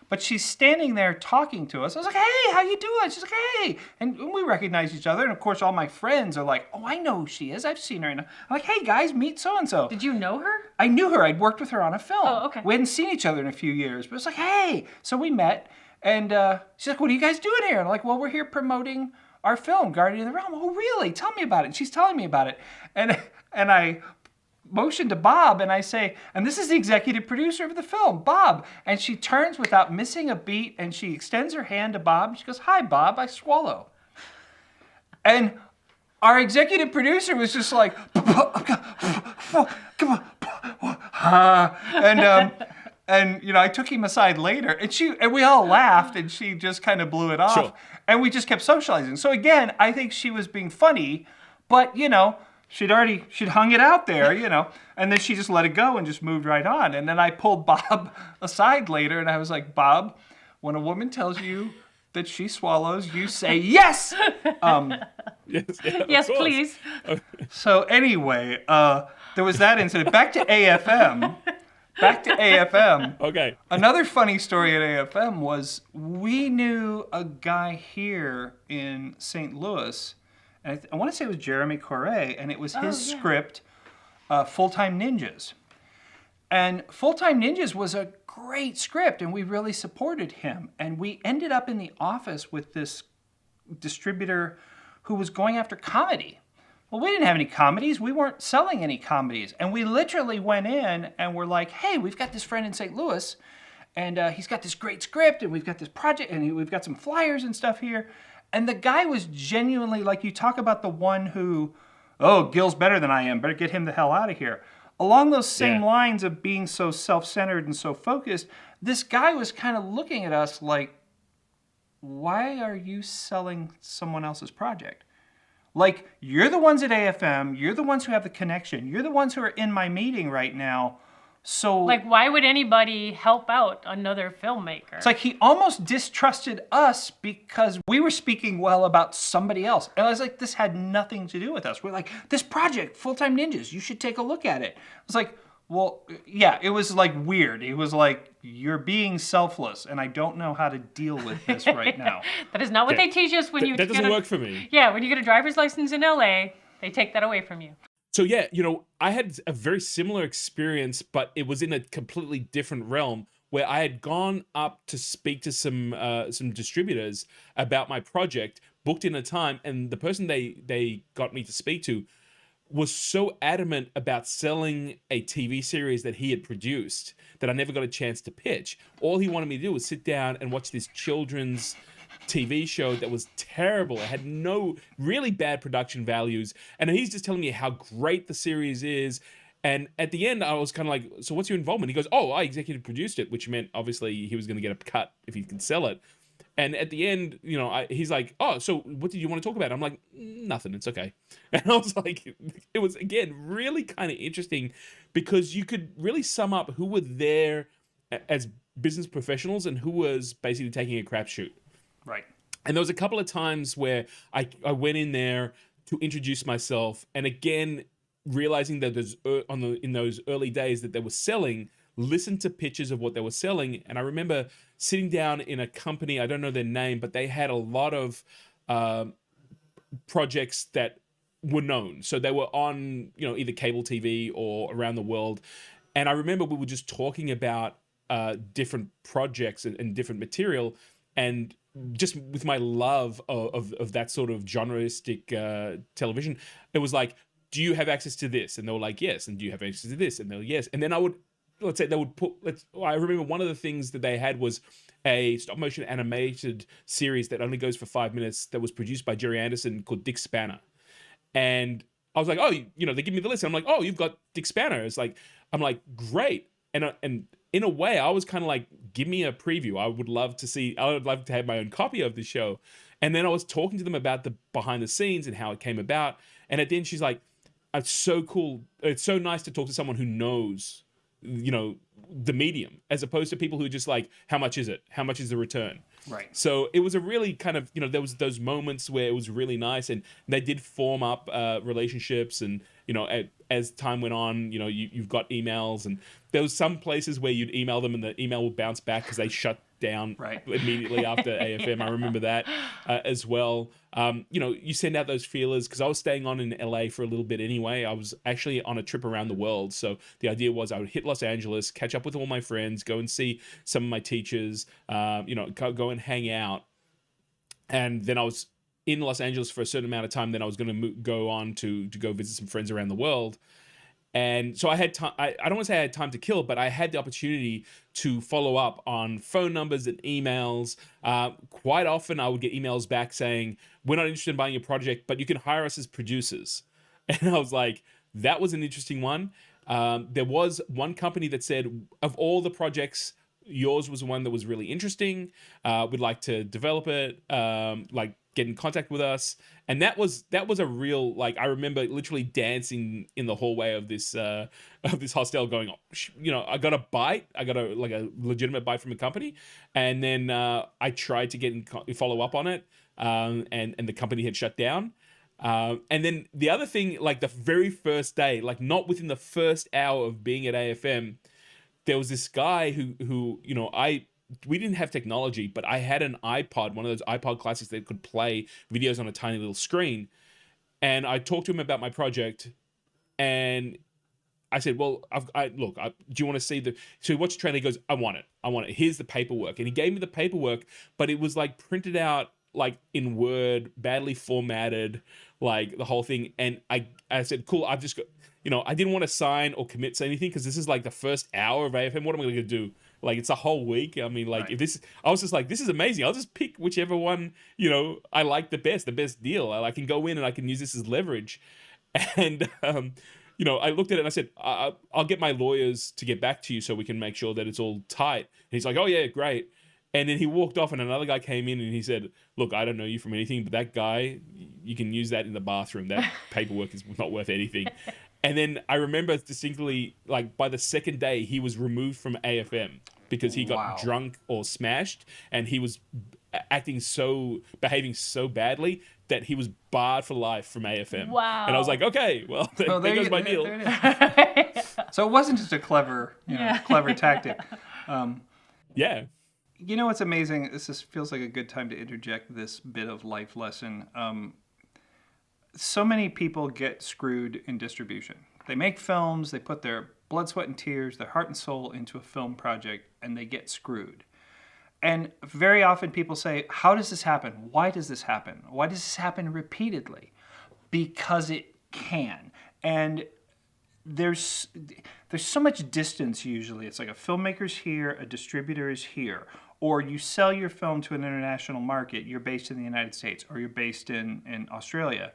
But she's standing there talking to us. I was like, "Hey, how you doing?" She's like, "Hey." And we recognize each other. And of course, all my friends are like, "Oh, I know who she is. I've seen her." I'm like, "Hey, guys, meet so-and-so." Did you know her? I knew her. I'd worked with her on a film. Oh, okay. We hadn't seen each other in a few years. But it's like, "Hey." So we met. And she's like, "What are you guys doing here?" And I'm like, "Well, we're here promoting our film, Guardian of the Realm." "Oh, really? Tell me about it." And she's telling me about it. And I motion to Bob and I say, "And this is the executive producer of the film, Bob." And she turns without missing a beat and she extends her hand to Bob. And she goes, "Hi, Bob, I swallow." And our executive producer was just like, "Come on." And I took him aside later and we all laughed and she just kind of blew it off. Sure. And we just kept socializing. So again, I think she was being funny, but she'd hung it out there, and then she just let it go and just moved right on. And then I pulled Bob aside later and I was like, "Bob, when a woman tells you that she swallows, you say yes." Yes, please. So anyway, there was that incident. Back to AFM. Okay. Another funny story at AFM was we knew a guy here in St. Louis. And I want to say it was Jeremy Correa, and it was his script, Full-Time Ninjas. And Full-Time Ninjas was a great script, and we really supported him. And we ended up in the office with this distributor who was going after comedy. Well, we didn't have any comedies. We weren't selling any comedies. And we literally went in and were like, "Hey, we've got this friend in St. Louis, and he's got this great script, and we've got this project, and we've got some flyers and stuff here." And the guy was genuinely, like you talk about the one who, "Oh, Gil's better than I am, better get him the hell out of here." Along those same lines of being so self-centered and so focused, this guy was kind of looking at us like, "Why are you selling someone else's project? Like, you're the ones at AFM, you're the ones who have the connection, you're the ones who are in my meeting right now. So Like, why would anybody help out another filmmaker? It's like he almost distrusted us because we were speaking well about somebody else. And I was like, this had nothing to do with us. We're like, "This project, Full-Time Ninjas, you should take a look at it." I was like, well, yeah, it was like weird. It was like, you're being selfless, and I don't know how to deal with this right now. That is not what they teach us when you That doesn't work for me. Yeah, when you get a driver's license in LA, they take that away from you. So yeah, I had a very similar experience, but it was in a completely different realm where I had gone up to speak to some distributors about my project, booked in a time, and the person they got me to speak to was so adamant about selling a TV series that he had produced that I never got a chance to pitch. All he wanted me to do was sit down and watch this children's TV show that was terrible. It had no really bad production values. And he's just telling me how great the series is. And at the end, I was kind of like, so what's your involvement? He goes, oh, I executive produced it, which meant obviously he was going to get a cut if he could sell it. And at the end, he's like, oh, so what did you want to talk about? I'm like, nothing, it's okay. And I was like, it was, again, really kind of interesting because you could really sum up who were there as business professionals and who was basically taking a crapshoot. Right. And there was a couple of times where I went in there to introduce myself. And again, realizing that in those early days that they were selling, listened to pitches of what they were selling. And I remember sitting down in a company, I don't know their name, but they had a lot of projects that were known. So they were on, either cable TV or around the world. And I remember we were just talking about different projects and different material. And just with my love of that sort of genreistic television, it was like, do you have access to this? And they were like, yes. And do you have access to this? And they were, yes. And then I remember one of the things that they had was a stop motion animated series that only goes for 5 minutes that was produced by Jerry Anderson called Dick Spanner. And I was like, oh, they give me the list. And I'm like, oh, you've got Dick Spanner. I'm like, great. And in a way, I was kind of like, give me a preview. I would love to have my own copy of the show. And then I was talking to them about the behind the scenes and how it came about. And at the end, she's like, it's so cool. It's so nice to talk to someone who knows, the medium, as opposed to people who are just like, how much is it? How much is the return? Right. So it was a really kind of, there was those moments where it was really nice, and they did form up relationships. And, as time went on, you've got emails, and there was some places where you'd email them and the email would bounce back because they shut down immediately after AFM. I remember that as well. You send out those feelers, because I was staying on in LA for a little bit anyway. I was actually on a trip around the world. So the idea was I would hit Los Angeles, catch up with all my friends, go and see some of my teachers, go and hang out. And then I was in Los Angeles for a certain amount of time. Then I was going to go on to go visit some friends around the world. And so I had time. I don't want to say I had time to kill, but I had the opportunity to follow up on phone numbers and emails. Quite often I would get emails back saying, we're not interested in buying your project, but you can hire us as producers. And I was like, that was an interesting one. There was one company that said, of all the projects, yours was the one that was really interesting. We'd like to develop it, get in contact with us. And that was a real, I remember literally dancing in the hallway of this hostel going, I got a bite. I got a legitimate bite from a company. And then I tried to follow up on it. And the company had shut down. And then the other thing, the very first day, not within the first hour of being at AFM, there was this guy who we didn't have technology, but I had an iPod, one of those iPod classics that could play videos on a tiny little screen. And I talked to him about my project, and I said, well, do you want to see so he watched the trailer, he goes, I want it. Here's the paperwork. And he gave me the paperwork, but it was printed out in Word, badly formatted, the whole thing. And I said, cool, I've just got, I didn't want to sign or commit to anything because this is the first hour of AFM. What am I going to do? It's a whole week. I mean, right. I was just like, this is amazing. I'll just pick whichever one, I like the best deal. I can go in and I can use this as leverage. And, I looked at it and I said, I'll get my lawyers to get back to you so we can make sure that it's all tight. And he's like, oh yeah, great. And then he walked off and another guy came in and he said, look, I don't know you from anything, but that guy, you can use that in the bathroom. That paperwork is not worth anything. And then I remember distinctly, by the second day, he was removed from AFM because he got drunk or smashed, and he was behaving so badly that he was barred for life from AFM. Wow. And I was like, okay, well, there goes my deal. So it wasn't just a clever tactic. Yeah. What's amazing? This feels like a good time to interject this bit of life lesson. So many people get screwed in distribution. They make films, they put their blood, sweat, and tears, their heart and soul into a film project, and they get screwed. And very often people say, how does this happen? Why does this happen? Why does this happen repeatedly? Because it can. And there's so much distance usually. It's like a filmmaker's here, a distributor is here. or you sell your film to an international market, you're based in the United States or you're based in Australia,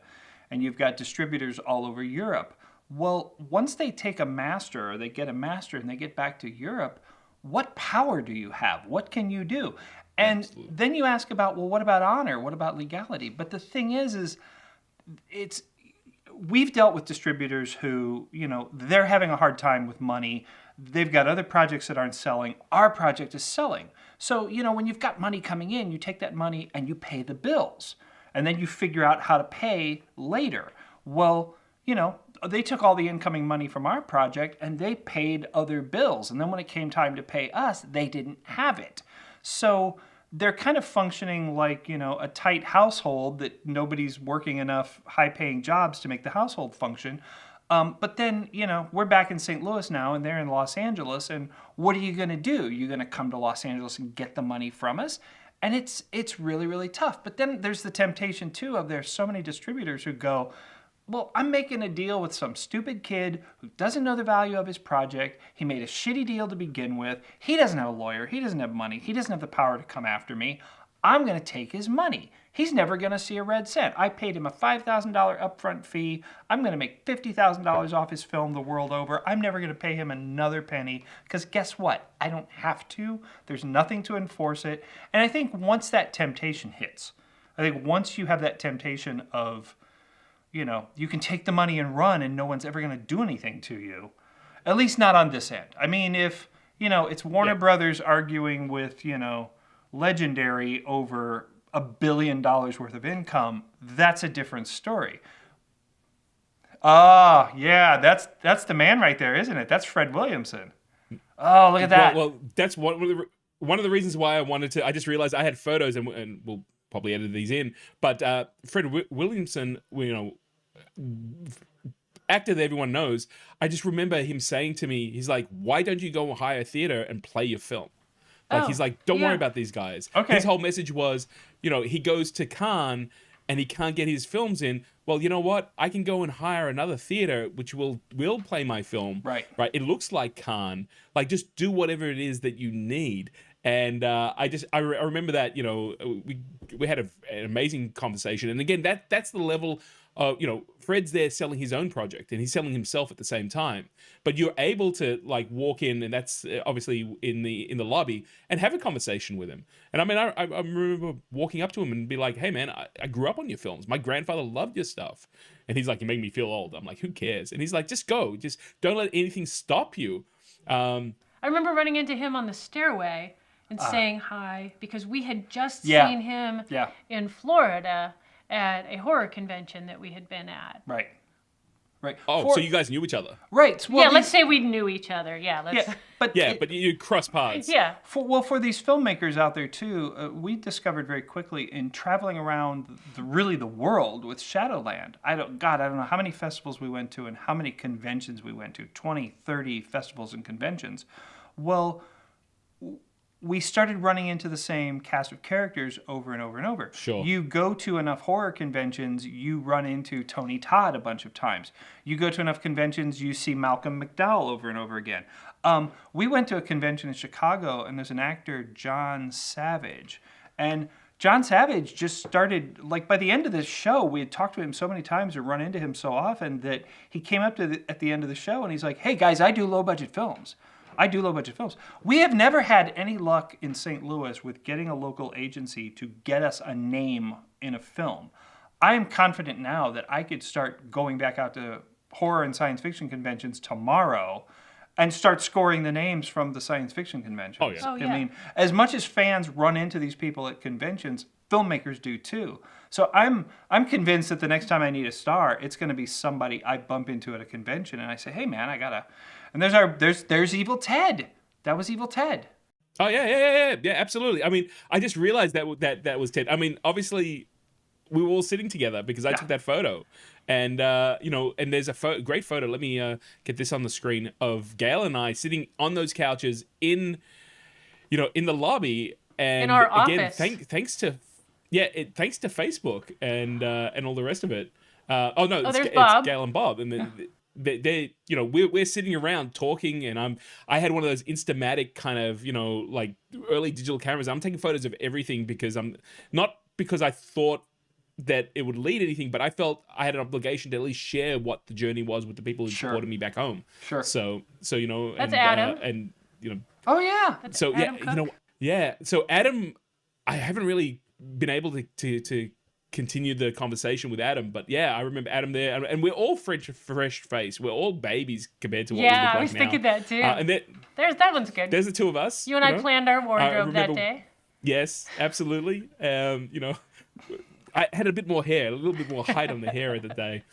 and you've got distributors all over Europe. Well, once they take a master or they get a master and they get back to Europe, what power do you have? What can you do? And Absolutely. then you ask about, well, what about honor? What about legality? But the thing is it's we've dealt with distributors who, they're having a hard time with money. They've got other projects that aren't selling. Our project is selling. So, when you've got money coming in, you take that money and you pay the bills. And then you figure out how to pay later. Well, they took all the incoming money from our project and they paid other bills. And then when it came time to pay us, they didn't have it. So they're kind of functioning like, a tight household that nobody's working enough high-paying jobs to make the household function. But then, we're back in St. Louis now and they're in Los Angeles. And what are you going to do? You're going to come to Los Angeles and get the money from us? And it's really, really tough. But then there's the temptation, too, of there's so many distributors who go, well, I'm making a deal with some stupid kid who doesn't know the value of his project. He made a shitty deal to begin with. He doesn't have a lawyer. He doesn't have money. He doesn't have the power to come after me. I'm going to take his money. He's never going to see a red cent. I paid him a $5,000 upfront fee. I'm going to make $50,000 off his film the world over. I'm never going to pay him another penny because guess what? I don't have to. There's nothing to enforce it. And I think once that temptation hits, I think once you have that temptation of, you can take the money and run and no one's ever going to do anything to you, at least not on this end. I mean, if, it's Warner Brothers arguing with, Legendary over $1 billion worth of income, that's a different story. Yeah, that's the man right there, isn't it? That's Fred Williamson. Oh, look at that. Well, that's one of the reasons why I wanted to. I just realized I had photos, and we'll probably edit these in. But Fred Williamson, actor that everyone knows. I just remember him saying to me, he's like, "Why don't you go hire a theater and play your film?" Like, he's like, don't worry about these guys. Okay. His whole message was, he goes to Cannes and he can't get his films in. Well, you know what? I can go and hire another theater which will play my film. Right. It looks like Cannes. Like, just do whatever it is that you need. And I remember that, we had an amazing conversation. And again, that's the level of, Fred's there selling his own project and he's selling himself at the same time. But you're able to walk in, and that's obviously in the lobby, and have a conversation with him. And I mean, I remember walking up to him and be like, "Hey man, I grew up on your films. My grandfather loved your stuff." And he's like, "You make me feel old." I'm like, "Who cares?" And he's like, "Just go. Just don't let anything stop you." I remember running into him on the stairway and saying hi because we had just seen him in Florida at a horror convention that we had been at. Right. Oh, so you guys knew each other? Right. Well, let's say we knew each other. But you cross paths. Yeah. For these filmmakers out there too, we discovered very quickly in traveling around the world with Shadowland. I don't know how many festivals we went to and how many conventions we went to. 20, 30 festivals and conventions. Well, we started running into the same cast of characters over and over and over. Sure. You go to enough horror conventions, you run into Tony Todd a bunch of times. You go to enough conventions, you see Malcolm McDowell over and over again. We went to a convention in Chicago, and there's an actor, John Savage. And John Savage just started, by the end of this show, we had talked to him so many times or run into him so often that he came up at the end of the show, and he's like, "Hey, guys, I do low-budget films. We have never had any luck in St. Louis with getting a local agency to get us a name in a film. I am confident now that I could start going back out to horror and science fiction conventions tomorrow and start scoring the names from the science fiction conventions." Oh, yeah. I mean, as much as fans run into these people at conventions, filmmakers do too. So I'm convinced that the next time I need a star, it's going to be somebody I bump into at a convention and I say, "Hey man, I gotta." And there's Evil Ted. That was Evil Ted. Oh yeah, absolutely. I mean, I just realized that was Ted. I mean, obviously, we were all sitting together because I took that photo, and and there's a great photo. Let me get this on the screen of Gayle and I sitting on those couches in the lobby, and in our again, office. thanks to Facebook and all the rest of it. It's Bob. Gayle and Bob, and they we're sitting around talking, and I had one of those Instamatic kind of like early digital cameras. I'm taking photos of everything because I'm not because I thought that it would lead anything, but I felt I had an obligation to at least share what the journey was with the people who supported me back home. Sure. So That's Adam. And Oh yeah. That's so Adam Cook. So Adam, I haven't really been able to continue the conversation with Adam, but yeah, I remember Adam there, and we're all fresh face. We're all babies compared to what we look like now. I was thinking that too. And There's that one's good. there's the two of us. You and I planned our wardrobe that remember- day. Yes, absolutely. I had a bit more hair, a little bit more height on the hair of the day.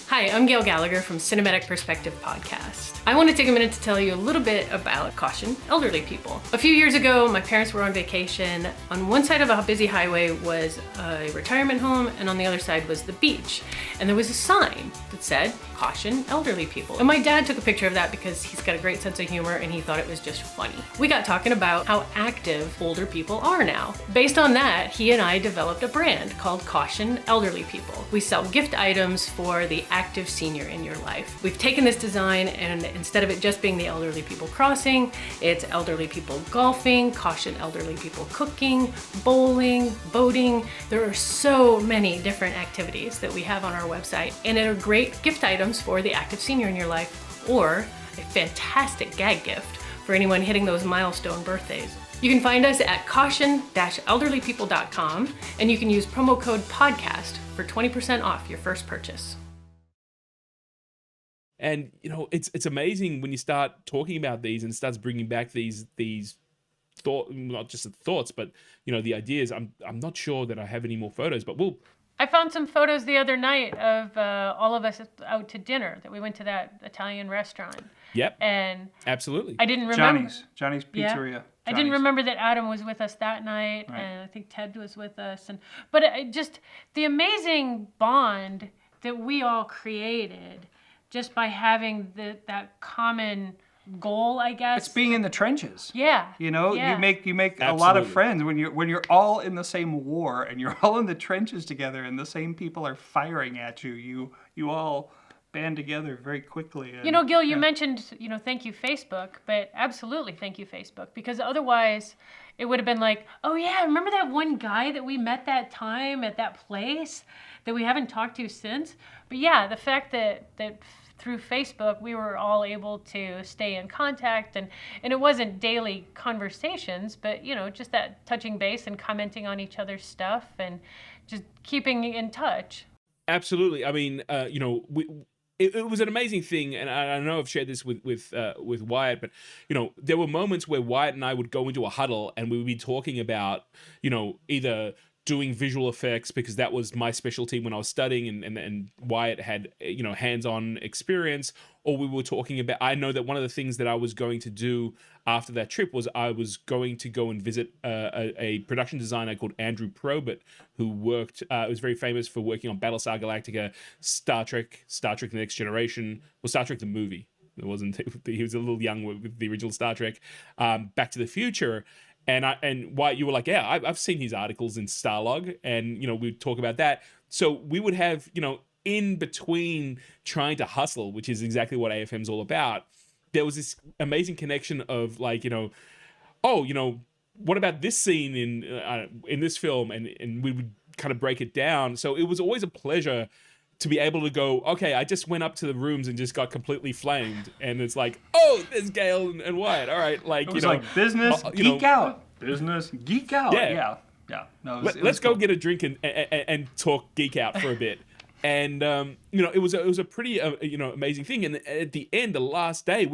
Hi, I'm Gayle Gallagher from Cinematic Perspective Podcast. I want to take a minute to tell you a little bit about Caution Elderly People. A few years ago, my parents were on vacation. On one side of a busy highway was a retirement home, and on the other side was the beach. And there was a sign that said, Caution Elderly People. And my dad took a picture of that because he's got a great sense of humor and he thought it was just funny. We got talking about how active older people are now. Based on that, he and I developed a brand called Caution Elderly People. We sell gift items for the active senior in your life. We've taken this design, and instead of it just being the elderly people crossing, it's elderly people golfing, Caution Elderly People cooking, bowling, boating. There are so many different activities that we have on our website, and they're great gift items for the active senior in your life, or a fantastic gag gift for anyone hitting those milestone birthdays. You can find us at caution-elderlypeople.com, and you can use promo code podcast for 20% off your first purchase. And it's amazing when you start talking about these and it starts bringing back these thought, not just the thoughts, but the ideas. I'm not sure that I have any more photos, but I found some photos the other night of all of us out to dinner, that we went to that Italian restaurant. Yep. And absolutely. I didn't remember. Johnny's Pizzeria. Yeah. I didn't remember that Adam was with us that night, Right. and I think Ted was with us. But just the amazing bond that we all created just by having that common goal, I guess. It's being in the trenches. Yeah. You make a lot Absolutely. of friends when you're all in the same war and you're all in the trenches together and the same people are firing at you. You all band together very quickly. And, Gil, you mentioned, thank you, Facebook, but absolutely thank you, Facebook, because otherwise it would have been like, oh yeah, remember that one guy that we met that time at that place that we haven't talked to since? But yeah, the fact that through Facebook, we were all able to stay in contact, and it wasn't daily conversations, but just that touching base and commenting on each other's stuff and just keeping in touch. Absolutely. I mean, it was an amazing thing, and I know I've shared this with Wyatt, but there were moments where Wyatt and I would go into a huddle and we would be talking about either doing visual effects, because that was my specialty when I was studying, and Wyatt had hands-on experience, or we were talking about, I know that one of the things that I was going to do after that trip was I was going to go and visit a production designer called Andrew Probert, who was very famous for working on Battlestar Galactica, Star Trek The Next Generation, or Star Trek the movie. It wasn't, he was a little young with the original Star Trek, Back to the Future. And Wyatt, you were like, yeah, I've seen his articles in Starlog, and we'd talk about that. So we would have, in between trying to hustle, which is exactly what AFM's all about, there was this amazing connection of like, what about this scene in this film, and we would kind of break it down. So it was always a pleasure to be able to go, okay, I just went up to the rooms and just got completely flamed. And it's like, oh, there's Gayle and Wyatt. All right. Like, it was like business, geek out. Business, geek out. Yeah. No, let's go get a drink and talk geek out for a bit. And, it was a pretty, amazing thing. And at the end, the last day,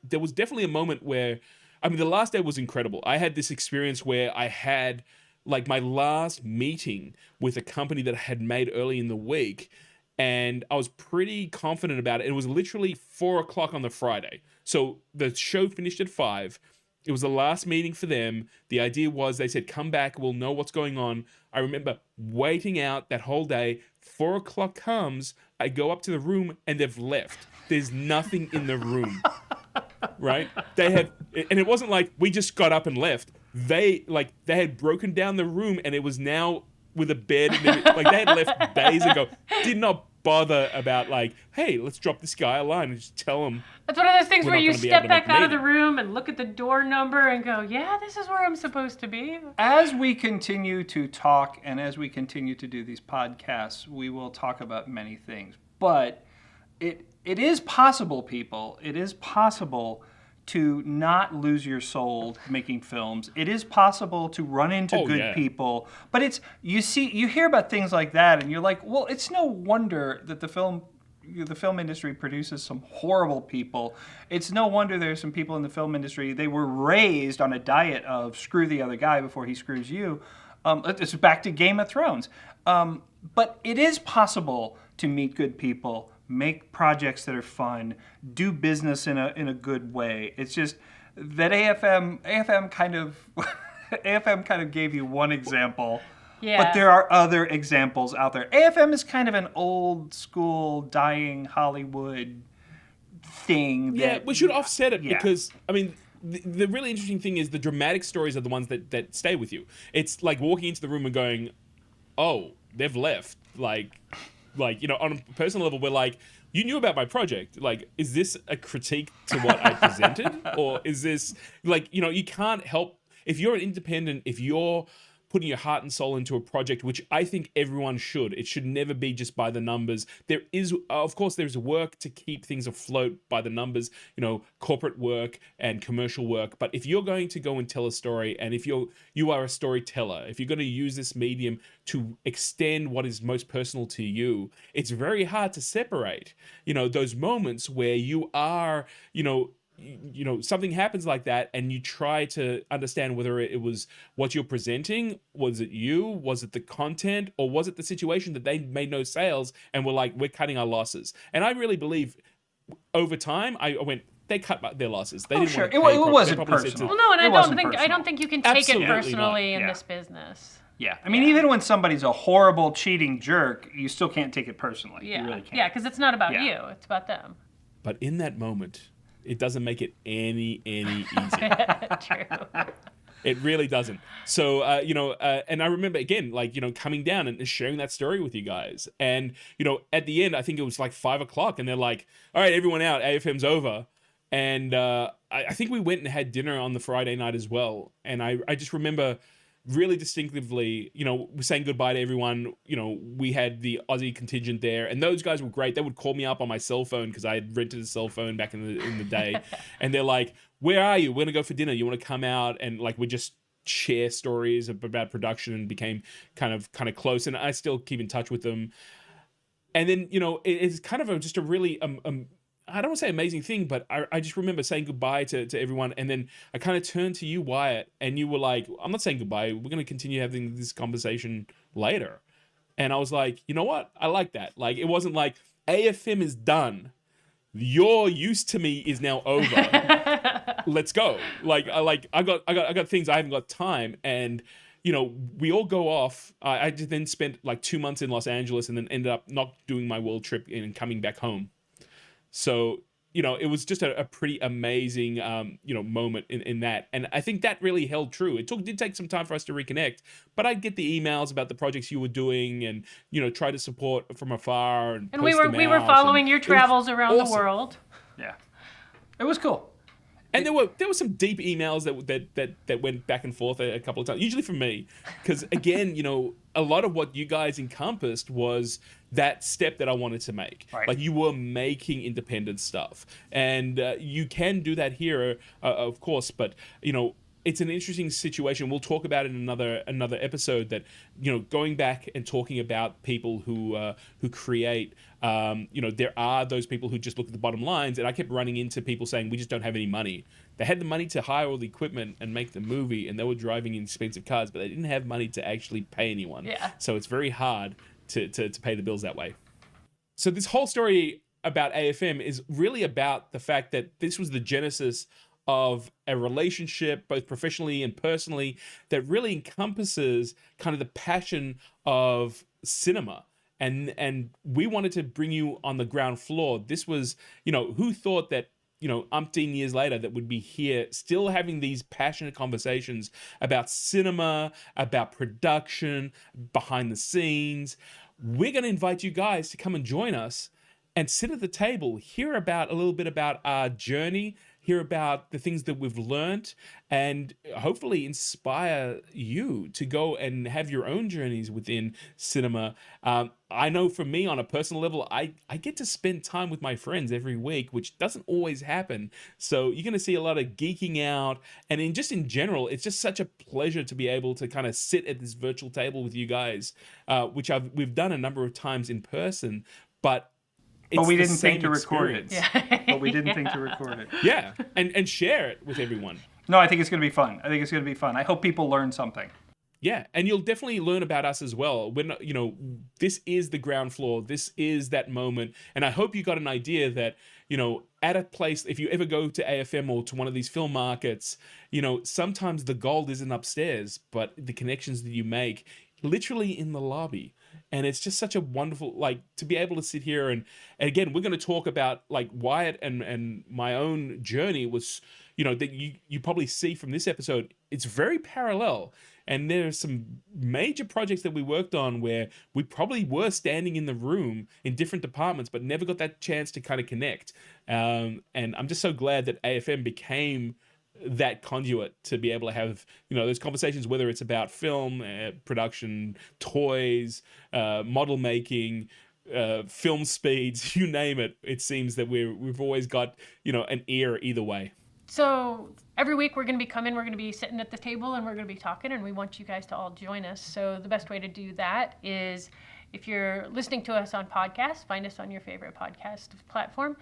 there was definitely a moment where, the last day was incredible. I had this experience where I had like my last meeting with a company that I had made early in the week, and I was pretty confident about it. It was literally 4:00 on the Friday. So the show finished at 5:00. It was the last meeting for them. The idea was, they said, come back, we'll know what's going on. I remember waiting out that whole day. 4:00 comes, I go up to the room and they've left. There's nothing in the room, right? And it wasn't like we just got up and left. They had broken down the room, and it was now with a bed and everything. Like, they had left days ago. Did not bother about like, hey, let's drop this guy a line and just tell him. That's one of those things We're where not you gonna be able step to back make out of the meeting. room and look at the door number and go, yeah, this is where I'm supposed to be. As we continue to talk and as we continue to do these podcasts, we will talk about many things. But it is possible, people. It is possible to not lose your soul making films. It is possible to run into good people. But it's you hear about things like that and you're like, well, it's no wonder that the film industry produces some horrible people. It's no wonder there's some people in the film industry, they were raised on a diet of screw the other guy before he screws you. It's back to Game of Thrones. But it is possible to meet good people, make projects that are fun, do business in a good way. It's just that AFM kind of AFM kind of gave you one example. Yeah. But there are other examples out there. AFM is kind of an old school, dying Hollywood thing. Yeah, we should offset it Yeah. because, I mean, the really interesting thing is the dramatic stories are the ones that stay with you. It's like walking into the room and going, oh, they've left. Like, you know, on a personal level, we're like, you knew about my project. Like, is this a critique to what I presented? Or is this, like, you know, you can't help, if you're an independent, if you're putting your heart and soul into a project, which I think everyone should. It should never be just by the numbers. There is, of course, there's work to keep things afloat by the numbers, you know, corporate work and commercial work. But if you're going to go and tell a story, and if you are a storyteller, if you're going to use this medium to extend what is most personal to you, it's very hard to separate, you know, those moments where you are, you know, something happens like that and you try to understand whether it was what you're presenting, was it you, was it the content, or was it the situation that they made no sales and were like, we're cutting our losses. And I really believe over time I went, they cut their losses. They didn't sure. want to It pay wasn't probably said personal. to- Well, no, and It I wasn't don't personal. think you can take Absolutely it not. personally in Yeah. this business. Yeah, I mean, even when somebody's a horrible, cheating jerk, you still can't take it personally. Yeah, You really can't. yeah, because it's not about Yeah. you; it's about them. But in that moment, it doesn't make it any easier. True. It really doesn't. So, and I remember again, like, you know, coming down and sharing that story with you guys. And, you know, at the end, I think it was like 5 o'clock and they're like, all right, everyone out, AFM's over. And I think we went and had dinner on the Friday night as well. And I just remember really distinctively, you know, we're saying goodbye to everyone. You know, we had the Aussie contingent there, and those guys were great. They would call me up on my cell phone because I had rented a cell phone back in the day, and they're like, "Where are you? We're gonna go for dinner. You want to come out?" And like we just share stories about production and became kind of close. And I still keep in touch with them. And then, you know, it's kind of just a really I don't want to say amazing thing, but I just remember saying goodbye to everyone. And then I kind of turned to you, Wyatt, and you were like, I'm not saying goodbye. We're going to continue having this conversation later. And I was like, you know what? I like that. Like, it wasn't like AFM is done. Your use to me is now over. Let's go. I got things. I haven't got time. And, you know, we all go off. I then spent like 2 months in Los Angeles and then ended up not doing my world trip and coming back home. So, you know, it was just a pretty amazing, moment in that. And I think that really held true. It did take some time for us to reconnect, but I'd get the emails about the projects you were doing and, you know, try to support from afar. And we were following your travels around the world. Yeah. It was cool. And there were some deep emails that went back and forth a couple of times, usually from me, because again, you know, a lot of what you guys encompassed was that step that I wanted to make. Right. Like, you were making independent stuff, and you can do that here, of course. But you know, it's an interesting situation. We'll talk about it in another episode. That, you know, going back and talking about people who create. There are those people who just look at the bottom lines, and I kept running into people saying, we just don't have any money. They had the money to hire all the equipment and make the movie, and they were driving in expensive cars, but they didn't have money to actually pay anyone. Yeah. So it's very hard to pay the bills that way. So this whole story about AFM is really about the fact that this was the genesis of a relationship, both professionally and personally, that really encompasses kind of the passion of cinema. And we wanted to bring you on the ground floor. This was, you know, who thought that, you know, umpteen years later that would be here still having these passionate conversations about cinema, about production, behind the scenes. we're going to invite you guys to come and join us and sit at the table, hear about a little bit about our journey, hear about the things that we've learned, and hopefully inspire you to go and have your own journeys within cinema. I know for me, on a personal level, I get to spend time with my friends every week, which doesn't always happen. So you're going to see a lot of geeking out, and in general, it's just such a pleasure to be able to kind of sit at this virtual table with you guys, which we've done a number of times in person, but we didn't think to record it. Yeah. But we didn't think to record it. Yeah, and share it with everyone. No, I think it's going to be fun. I hope people learn something. Yeah, and you'll definitely learn about us as well. When this is the ground floor. This is that moment, and I hope you got an idea that at a place, if you ever go to AFM or to one of these film markets, sometimes the gold isn't upstairs, but the connections that you make literally in the lobby. And it's just such a wonderful, to be able to sit here and again, we're going to talk about Wyatt and my own journey was, that you probably see from this episode. It's very parallel. And there's some major projects that we worked on where we probably were standing in the room in different departments, but never got that chance to kind of connect. And I'm just so glad that AFM became that conduit to be able to have those conversations, whether it's about film production, toys, model making, film speeds, you name it. It seems that we've always got an ear either way. So every week we're going to be sitting at the table and we're going to be talking, and we want you guys to all join us. So the best way to do that is, if you're listening to us on podcasts, find us on your favorite podcast platform.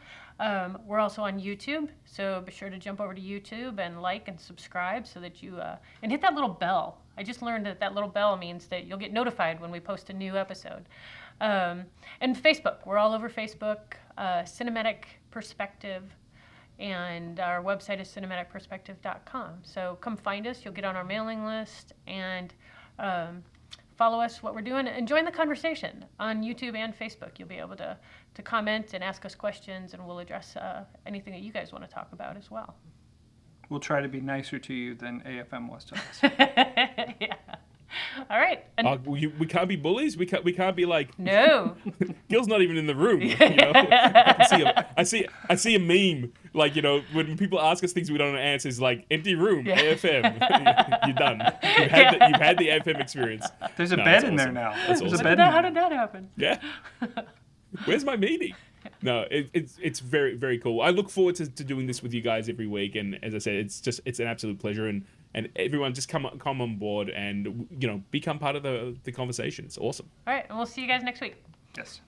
We're also on YouTube, so be sure to jump over to YouTube and like and subscribe so that you and hit that little bell. I just learned that little bell means that you'll get notified when we post a new episode. And Facebook, we're all over Facebook, Cinematic Perspective, and our website is cinematicperspective.com. So come find us, you'll get on our mailing list, and follow us, what we're doing, and join the conversation on YouTube and Facebook. You'll be able to comment and ask us questions, and we'll address anything that you guys want to talk about as well. We'll try to be nicer to you than AFM was to us. Yeah. All right. And we can't be bullies. We can't be like. No. Gil's not even in the room. I see a meme when people ask us things we don't know answers, like empty room, AFM. You're done. You've had the AFM experience. There's a bed in there now. That's There's awesome. a bed. How did that happen? Yeah. Where's my meeting? No, it's very, very cool. I look forward to doing this with you guys every week, and as I said, it's an absolute pleasure, and everyone just come on board and become part of the conversation. It's awesome. All right, and we'll see you guys next week. Yes.